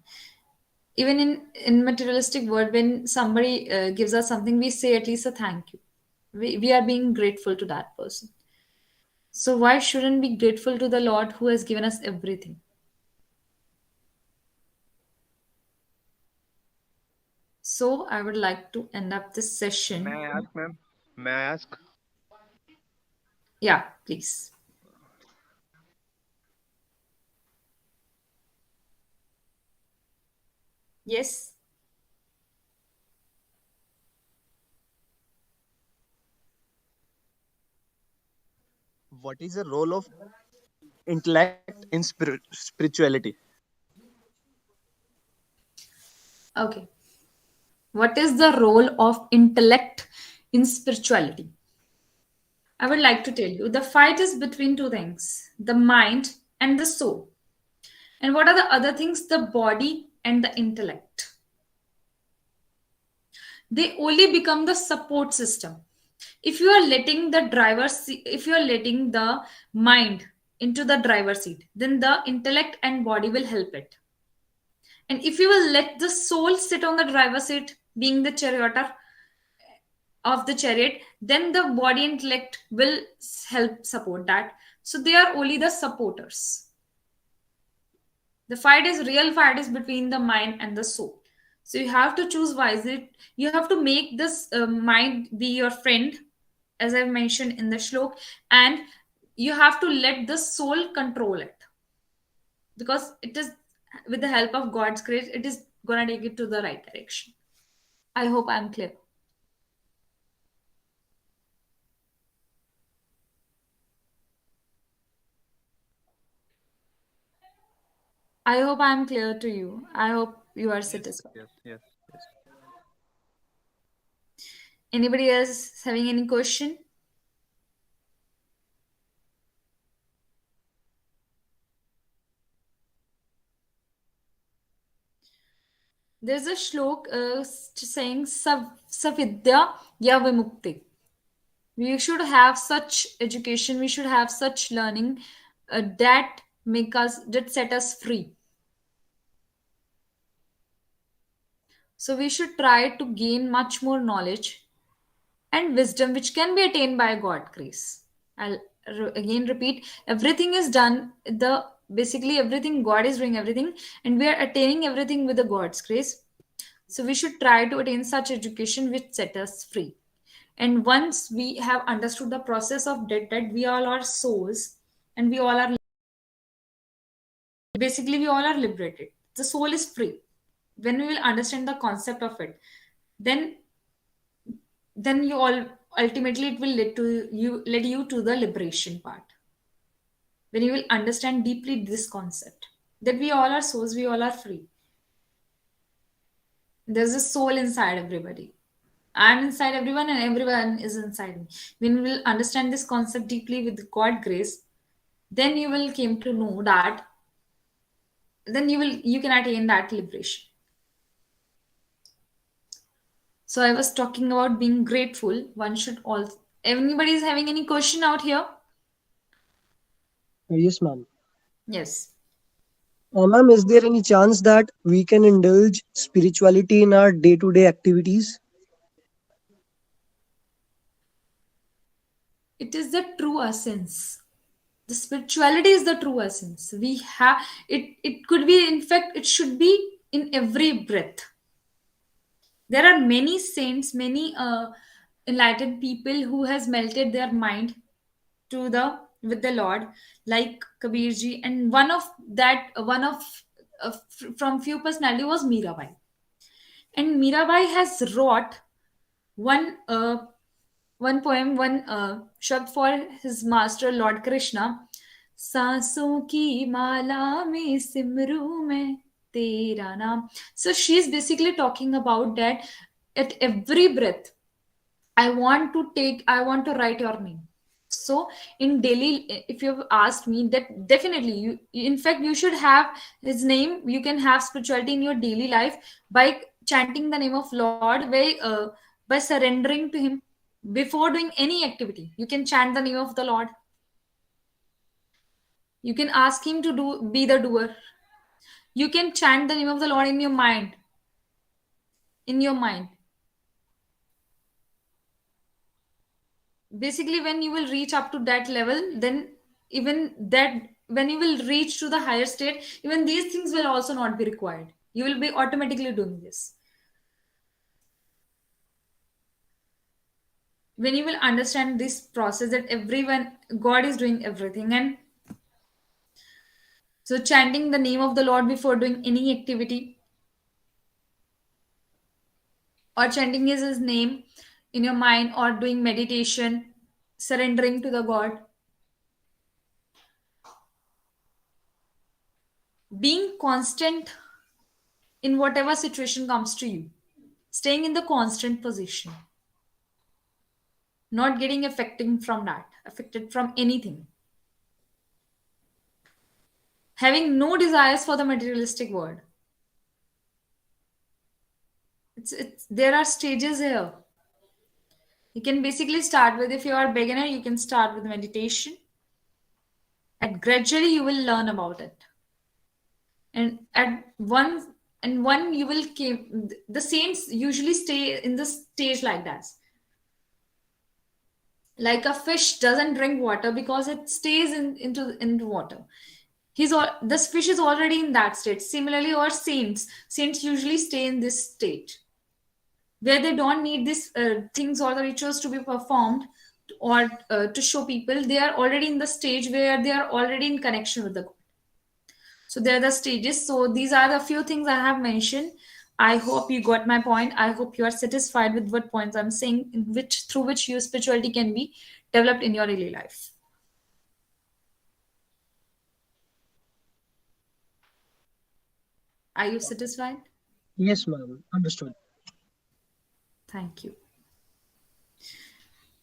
Even in materialistic world, when somebody gives us something, we say at least a thank you. We are being grateful to that person. So why shouldn't be grateful to the Lord who has given us everything? So I would like to end up this May session. I ask, ma'am? May I ask? Yeah, please. Yes. What is the role of intellect in spirituality? Okay. What is the role of intellect in spirituality? I would like to tell you the fight is between two things, the mind and the soul. And what are the other things? The body and the intellect. They only become the support system. If you are letting the driver seat, if you are letting the mind into the driver's seat, then the intellect and body will help it. And if you will let the soul sit on the driver's seat, being the charioteer of the chariot, then the body intellect will help support that. So they are only the supporters. The fight is real fight is between the mind and the soul. So you have to choose wisely. You have to make this mind be your friend, as I've mentioned in the shlok, and you have to let the soul control it, because it is, with the help of God's grace, it is gonna take it to the right direction. I hope I'm clear. I hope I'm clear to you. I hope you are Yes, satisfied. yes, yes, yes. Anybody else having any question? There's a shlok saying Savidya ya Vimukti. We should have such education, we should have such learning that make us, that set us free. So we should try to gain much more knowledge and wisdom which can be attained by God grace. I'll again repeat, everything is done, the basically everything God is doing everything, and we are attaining everything with the God's grace. So we should try to attain such education which set us free. And once we have understood the process of death, that we all are souls, and we all are, basically we all are liberated, the soul is free. When we will understand the concept of it, then you all, ultimately it will lead you to the liberation part. When you will understand deeply this concept, that we all are souls, we all are free. There's a soul inside everybody. I'm inside everyone, and everyone is inside me. When you will understand this concept deeply with God grace, then you will came to know that, then you can attain that liberation. So I was talking about being grateful. One should also. Anybody is having any question out here? Yes, ma'am. Yes. Ma'am, is there any chance that we can indulge spirituality in our day-to-day activities? It is the true essence. The spirituality is the true essence. We have it. It could be, in fact, it should be in every breath. There are many saints, many enlightened people who has melted their mind to the with the Lord, like Kabirji, and one of from few personality was Mirabai, and Mirabai has wrote one one poem, one shabd for his master Lord Krishna. सांसों की माला में सिमरू मैं तेरा नाम. So she is basically talking about that at every breath I want to write your name. So in daily, if you've asked me, that definitely you, in fact, you should have his name. You can have spirituality in your daily life by chanting the name of Lord, by surrendering to Him before doing any activity. You can chant the name of the Lord. You can ask Him to be the doer. You can chant the name of the Lord in your mind. In your mind. Basically, when you will reach up to that level, then even that, when you will reach to the higher state, even these things will also not be required. You will be automatically doing this when you will understand this process, that everyone, God is doing everything. And so chanting the name of the Lord before doing any activity, or chanting his name in your mind, or doing meditation, surrendering to the God, being constant in whatever situation comes to you, staying in the constant position, not getting affected from anything, having no desires for the materialistic world. It's there are stages here. You can basically start with, if you are a beginner, you can start with meditation, and gradually you will learn about it. And at one you will came, the saints usually stay in the stage like that. Like a fish doesn't drink water because it stays into water. This fish is already in that state. Similarly, or saints usually stay in this state where they don't need these things or the rituals to be performed, or to show people. They are already in the stage where they are already in connection with the God. So there are the stages. So these are the few things I have mentioned. I hope you got my point. I hope you are satisfied with what points I'm saying, in which through which your spirituality can be developed in your daily life. Are you satisfied? Yes, ma'am. Understood. Thank you.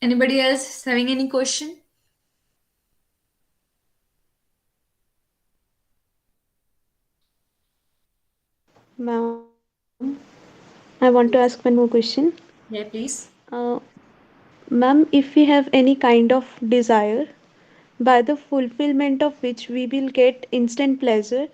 Anybody else having any question? Ma'am, I want to ask one more question. Yeah, please. Uh, Ma'am, if we have any kind of desire, by the fulfillment of which we will get instant pleasure,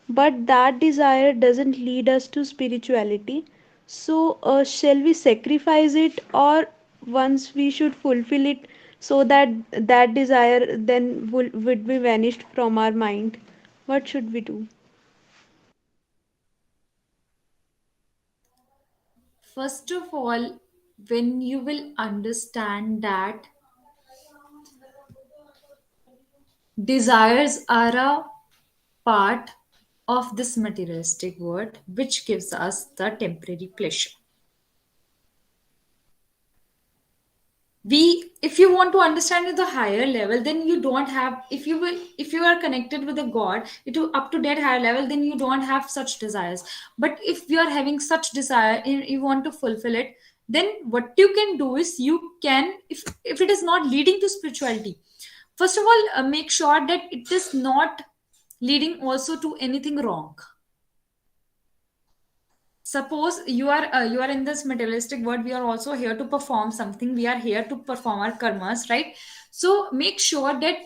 but that desire doesn't lead us to spirituality, so shall we sacrifice it, or once we should fulfill it, so that that desire then would be vanished from our mind? What should we do? First of all, when you will understand that desires are a part of this materialistic world which gives us the temporary pleasure. If you want to understand at the higher level, then you don't have, if you are connected with a God up to that higher level, then you don't have such desires. But if you are having such desire and you want to fulfill it, then what you can do is, you can, if it is not leading to spirituality, first of all, make sure that it is not leading also to anything wrong. Suppose you are in this materialistic world, we are also here to perform something, we are here to perform our karmas, right? So make sure that,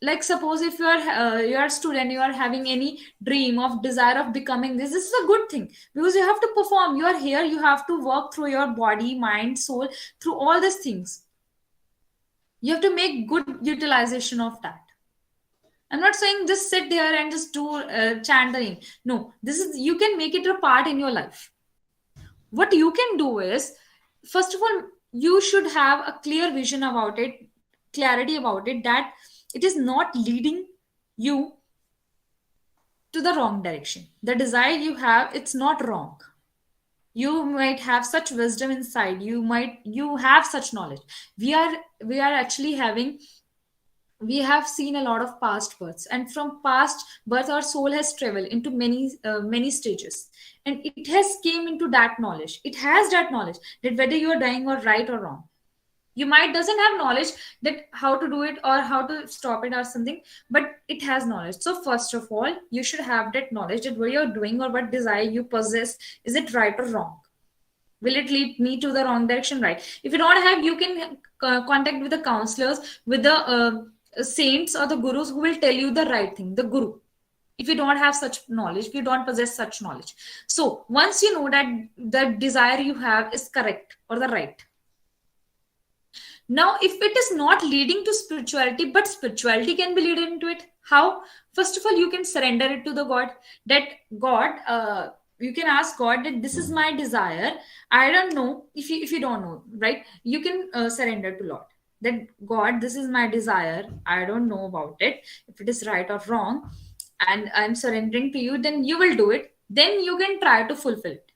like suppose if you are a student, you are having any dream of desire of becoming this is a good thing, because you have to perform, you are here, you have to work through your body, mind, soul, through all these things. You have to make good utilization of that. I'm not saying just sit there and just do chant the name. No, this is, you can make it a part in your life. What you can do is, first of all, you should have a clear vision about it, clarity about it, that it is not leading you to the wrong direction. The desire you have, it's not wrong. You might have such wisdom inside, you have such knowledge. We are actually having, we have seen a lot of past births, and from past birth our soul has traveled into many stages, and it has came into that knowledge, it has that knowledge that whether you are dying or right or wrong. You might doesn't have knowledge that how to do it or how to stop it or something, but it has knowledge. So first of all, you should have that knowledge that what you're doing or what desire you possess, is it right or wrong? Will it lead me to the wrong direction, right? If you don't have, you can contact with the counselors, with the saints or the gurus who will tell you the right thing, the guru. If you don't have such knowledge, if you don't possess such knowledge, so once you know that the desire you have is correct or the right, now, if it is not leading to spirituality, but spirituality can be lead into it, how? First of all, you can surrender it to the God. That God, you can ask God that this is my desire. I don't know, if you don't know, right? You can surrender to Lord. That God, this is my desire. I don't know about it, if it is right or wrong, and I'm surrendering to you. Then you will do it. Then you can try to fulfill it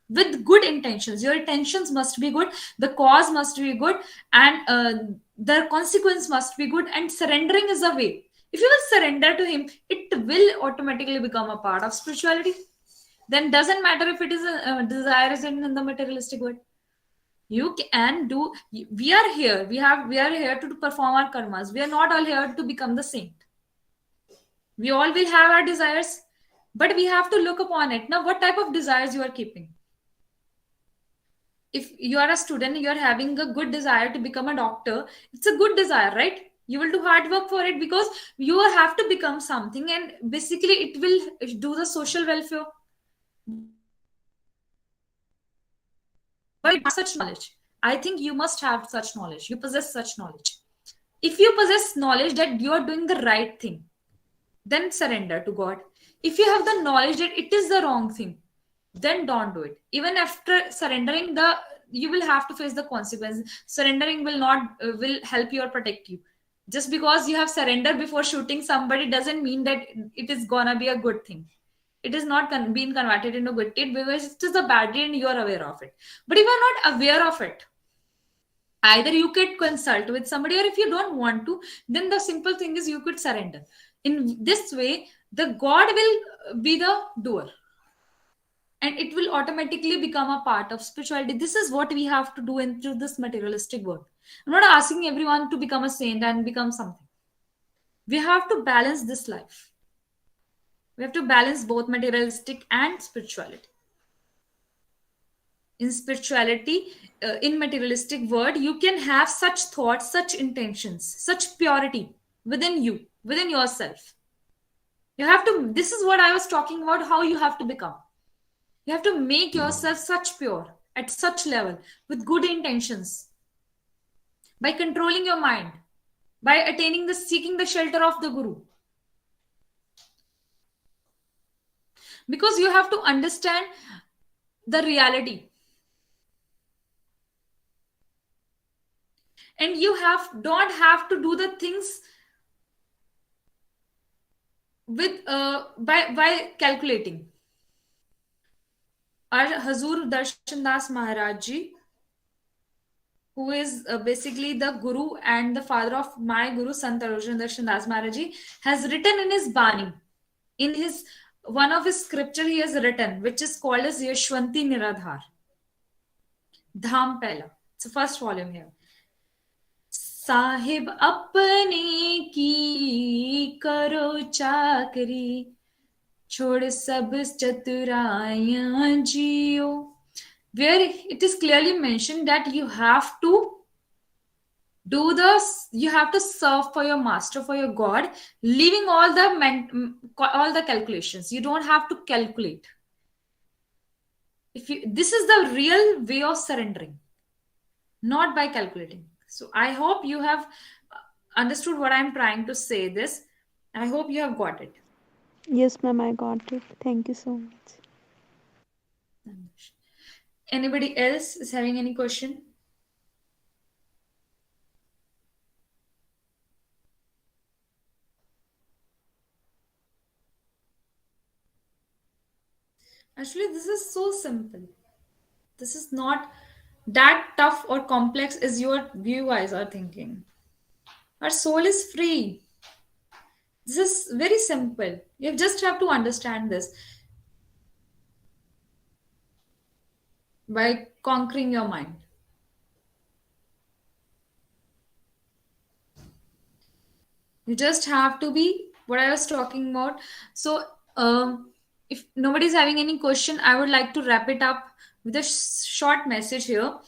with good intentions. Your intentions must be good, the cause must be good, and the consequence must be good, and surrendering is a way. If you will surrender to him, it will automatically become a part of spirituality. Then doesn't matter if it is a desire is in the materialistic world. You can do, we are here, we are here to perform our karmas. We are not all here to become the saint. We all will have our desires, but we have to look upon it. Now, what type of desires you are keeping? If you are a student, you are having a good desire to become a doctor, it's a good desire, right? You will do hard work for it, because you have to become something, and basically it will do the social welfare. But you have such knowledge, I think you must have such knowledge, you possess such knowledge. If you possess knowledge that you are doing the right thing, then surrender to God. If you have the knowledge that it is the wrong thing, then don't do it. Even after surrendering, the you will have to face the consequence. Surrendering will not will help you or protect you. Just because you have surrendered before shooting somebody doesn't mean that it is gonna be a good thing. It is not being converted into good deed, because it is a bad deed and you are aware of it. But if you are not aware of it, either you could consult with somebody, or if you don't want to, then the simple thing is you could surrender. In this way, the God will be the doer, and it will automatically become a part of spirituality. This is what we have to do into this materialistic world. I'm not asking everyone to become a saint and become something. We have to balance this life. We have to balance both materialistic and spirituality. In spirituality, in materialistic world, you can have such thoughts, such intentions, such purity within you, within yourself. You have to, this is what I was talking about, how you have to become. You have to make yourself such pure at such level with good intentions, by controlling your mind, by attaining the seeking the shelter of the guru. Because you have to understand the reality, and you have don't have to do the things with by calculating. Our Hazur Darshan Das Maharaj ji, who is basically the guru and the father of my guru Sant Arjun Darshan Das Maharaj ji, has written in his Bani, in his one of his scripture he has written, which is called as Yashwanti Niradhar Dham Pehla. It's the first volume here. Sahib अपने की करो चाकरी, छोड़ सब चतुराइयां जियो. Where it is clearly mentioned that you have to You have to serve for your master, for your god, leaving all the calculations. You don't have to calculate. If you This is the real way of surrendering, not by calculating. So I hope you have understood what I'm trying to say this. I hope you have got it. Yes, ma'am, I got it. Thank you so much. Anybody else is having any question? Actually, this is so simple. This is not that tough or complex as your you guys are thinking. Our soul is free. This is very simple. You just have to understand this by conquering your mind. You just have to be what I was talking about. So, if nobody's having any question, I would like to wrap it up with a short message here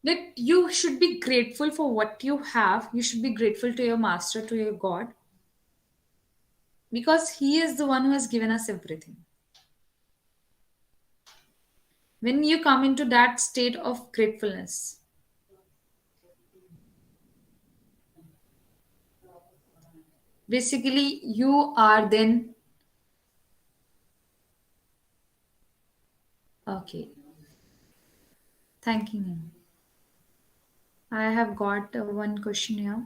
that you should be grateful for what you have. You should be grateful to your master, to your God, because He is the one who has given us everything. When you come into that state of gratefulness, basically, you are then okay, thanking Him. I have got one question here.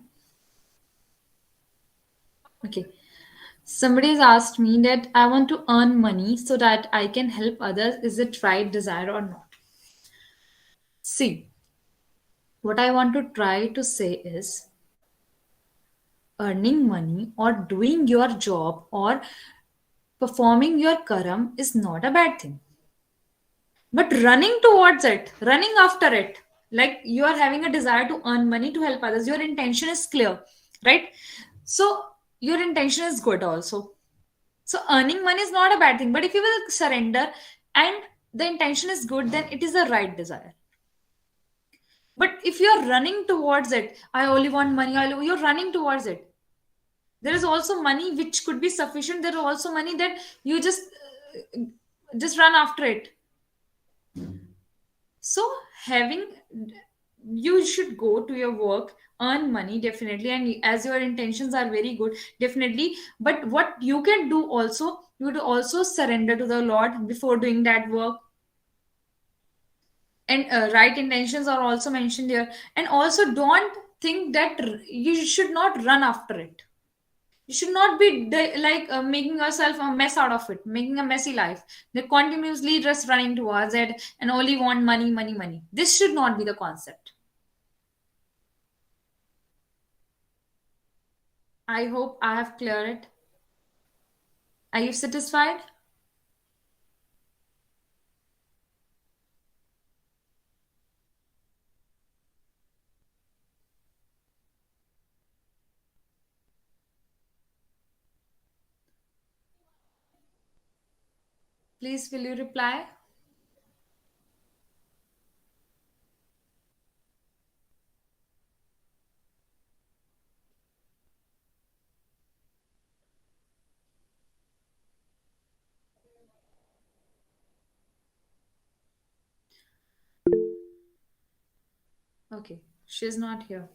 Okay. Somebody has asked me that I want to earn money so that I can help others. Is it right desire or not? See, what I want to try to say is earning money or doing your job or performing your karam is not a bad thing. But running towards it, running after it, like you are having a desire to earn money to help others, your intention is clear, right? So your intention is good also. So earning money is not a bad thing. But if you will surrender and the intention is good, then it is a right desire. But if you're running towards it, I only want money, you're running towards it. There is also money which could be sufficient. There is also money that you just run after it. So having you should go to your work, earn money definitely, and as your intentions are very good, definitely. But what you can do also, you would also surrender to the Lord before doing that work. And right intentions are also mentioned here. And also don't think that you should not run after it. You should not be making yourself a mess out of it, making a messy life. They're continuously just running towards it and only want money, money, money. This should not be the concept. I hope I have cleared it. Are you satisfied? Please, will you reply? Okay, she's not here.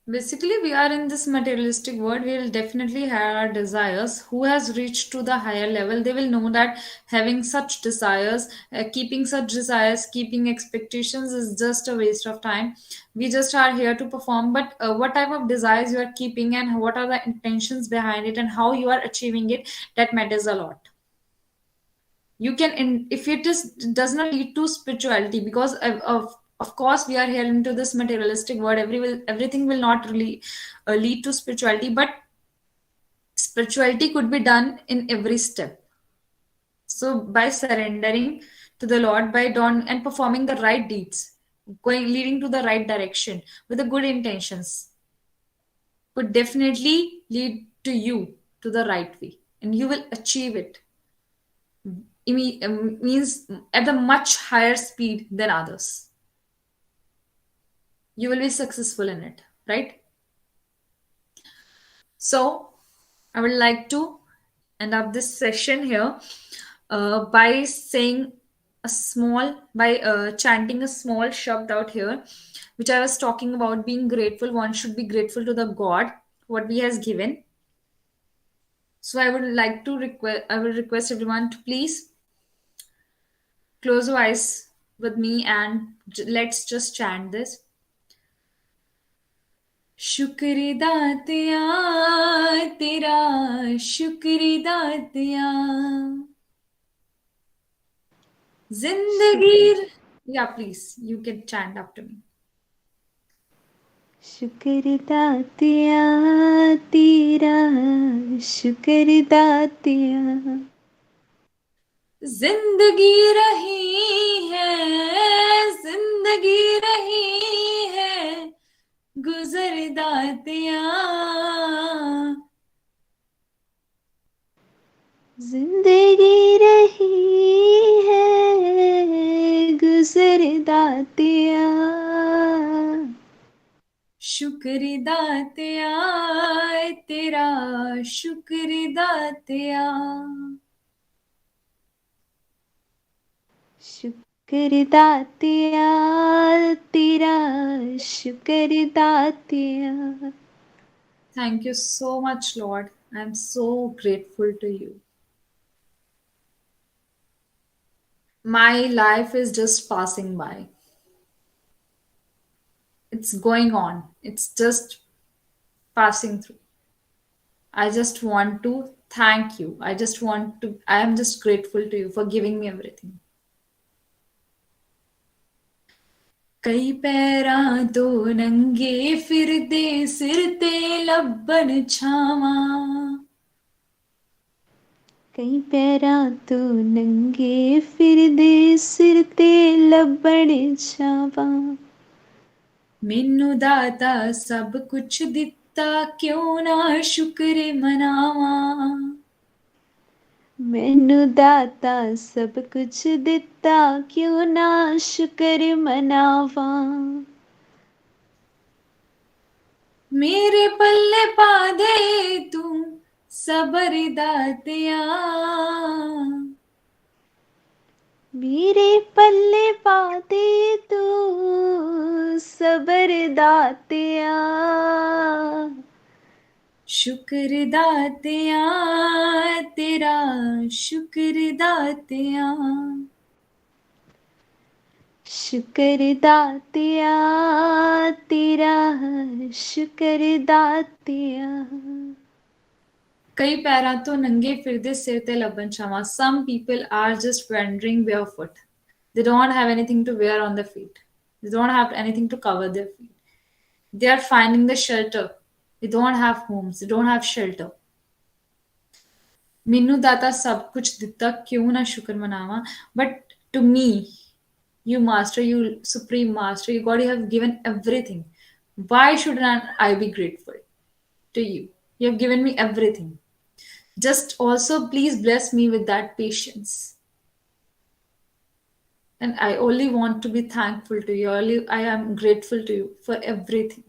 Basically, we are in this materialistic world. We will definitely have our desires. Who has reached to the higher level, they will know that having such desires, keeping such desires, keeping expectations is just a waste of time. We just are here to perform. But what type of desires you are keeping and what are the intentions behind it and how you are achieving it, that matters a lot. You can if it is does not lead to spirituality, because of course we are here into this materialistic world. Everything will not really lead to spirituality, but spirituality could be done in every step. So by surrendering to the Lord, by doing and performing the right deeds, going leading to the right direction with the good intentions, could definitely lead to you to the right way, and you will achieve it. Means at a much higher speed than others. you will be successful in it, right? So, I would like to end up this session here by saying a small, by chanting a small shabd out here, which I was talking about being grateful. One should be grateful to the God, what He has given. So, I would like to request, I will request everyone to please close your eyes with me and let's just chant this. शुक्रिदातिया तेरा शुक्रिदातिया जिंदगी yeah please you can chant after me शुक्रिदातिया तेरा शुक्रिदातिया जिंदगी रही है जिंदगी रही है गुजरदातिया जिंदगी रही है गुजरदातिया शुक्रिदातिया तेरा शुक्रिदातिया शुक्रिदातिया तेरा शुक्रिदातिया thank you so much Lord. I'm so grateful to you. My life is just passing by. It's going on. It's just passing through. I just want to thank you. I am just grateful to you for giving me everything. कई पैरां तो नंगे फिरदे सिर ते लब्बन छावां कई पैरां तो नंगे फिरदे सिर ते लब्बण छावां मैनू दाता सब कुछ दिता क्यों ना शुक्र मनावां मैनू दाता सब कुछ दिता क्यों ना शुक्र मनावां मेरे पल्ले पा दे तू सबर दातिया मेरे पल्ले पा दे तू सबर दातिया शुक्र दातिया तेरा शुक्र दातिया शुक्र दातिया तेरा शुक्र दातिया कई पैरां तो नंगे फिरदे सिर ते लबन छावां some people are just wandering barefoot they don't have anything to wear on their feet they don't have anything to cover their feet they are finding the shelter they don't have homes they don't have shelter ਮੈਨੂੰ ਦਾਤਾ ਸਭ ਕੁਝ ਦਿੱਤਾ ਕਿਉਂ ਨਾ ਸ਼ੁਕਰ ਮਨਾਵਾਂ but to me you master you supreme master you god you have given everything why shouldn't I be grateful to you you have given me everything just also please bless me with that patience and I only want to be thankful to you I am grateful to you for everything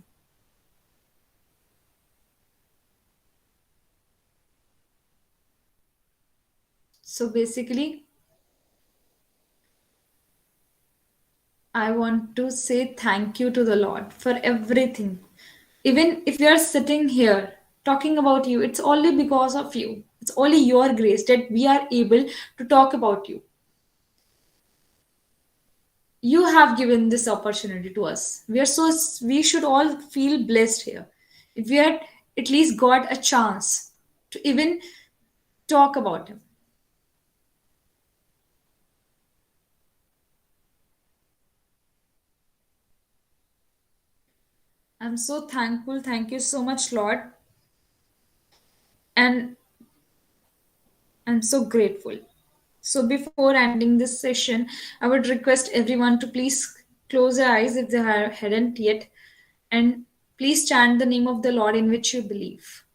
so basically I want to say thank you to the Lord for everything. Even if we are sitting here talking about you, it's only because of you. It's only your grace that we are able to talk about you. You have given this opportunity to us. We should all feel blessed here. If we had at least got a chance to even talk about him. I'm so thankful. Thank you so much, Lord. And I'm so grateful. So, before ending this session, I would request everyone to please close their eyes if they hadn't yet and please chant the name of the Lord in which you believe.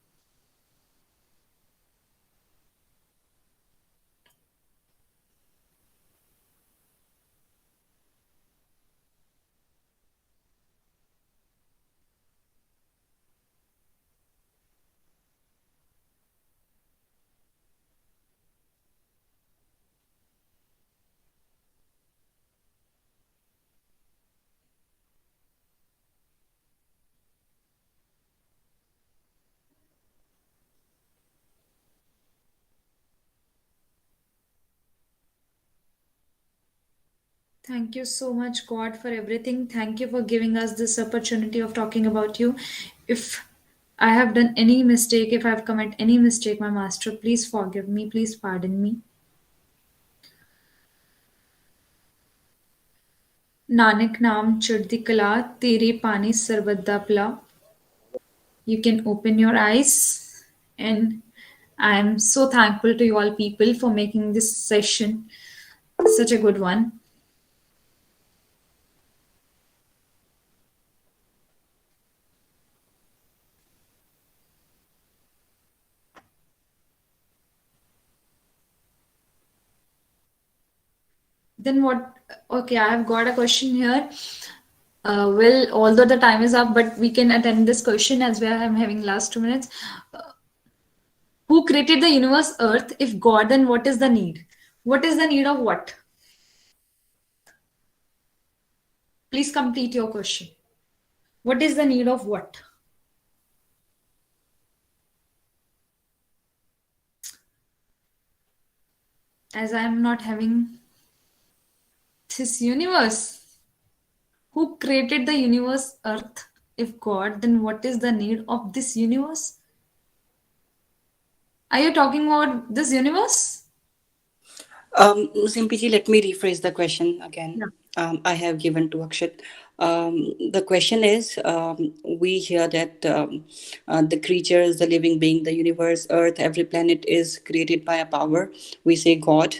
Thank you so much, God, for everything. Thank you for giving us this opportunity of talking about you. If I have done any mistake, if I have committed any mistake, my master, please forgive me, please pardon me. Nanak नाम चढ़ती कला तेरे पानी सरबत दा पिला. You can open your eyes, and I'm so thankful to you all people for making this session such a good one. Then what? Okay, I have got a question here. Well, although the time is up, but we can attend this question as we are having last 2 minutes. Who created the universe Earth? If God, then what is the need? What is the need of what? Please complete your question. What is the need of what? As I am not having this universe. Who created the universe Earth? If God, then what is the need of this universe? Are you talking about this universe? Simply, let me rephrase the question again. Yeah. I have given to Akshat. The question is, we hear that the creatures, the living being, the universe, Earth, every planet is created by a power. We say God,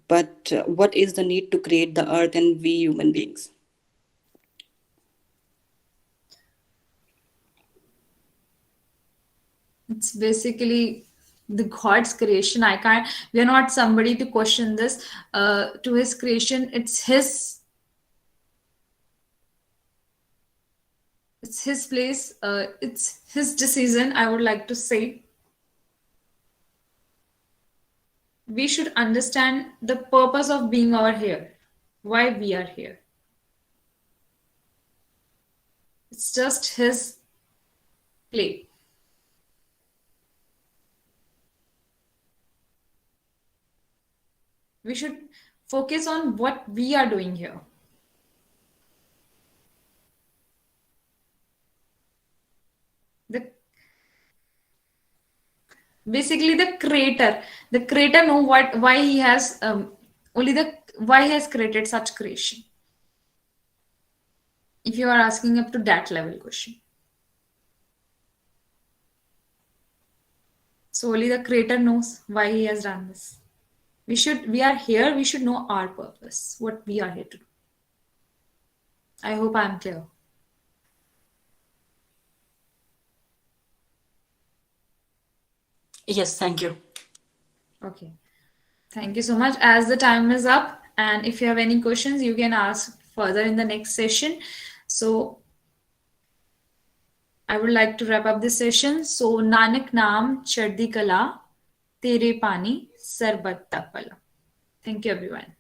but what is the need to create the Earth and we human beings? It's basically the God's creation. I can't, we are not somebody to question this. To his creation, it's his place, it's his decision, I would like to say. We should understand the purpose of being over here, why we are here. It's just his play. We should focus on what we are doing here. The basically the creator know what why he has only the why he has created such creation, if you are asking up to that level question. So only the creator knows why he has done this. We are here, we should know our purpose, what we are here to do. I hope I am clear. Yes, thank you. Okay, thank you so much. As the time is up, and if you have any questions, you can ask further in the next session. So I would like to wrap up this session. So Nanak Naam Chardi Kala Tere Pani Sarbat Tapala. Thank you, everyone.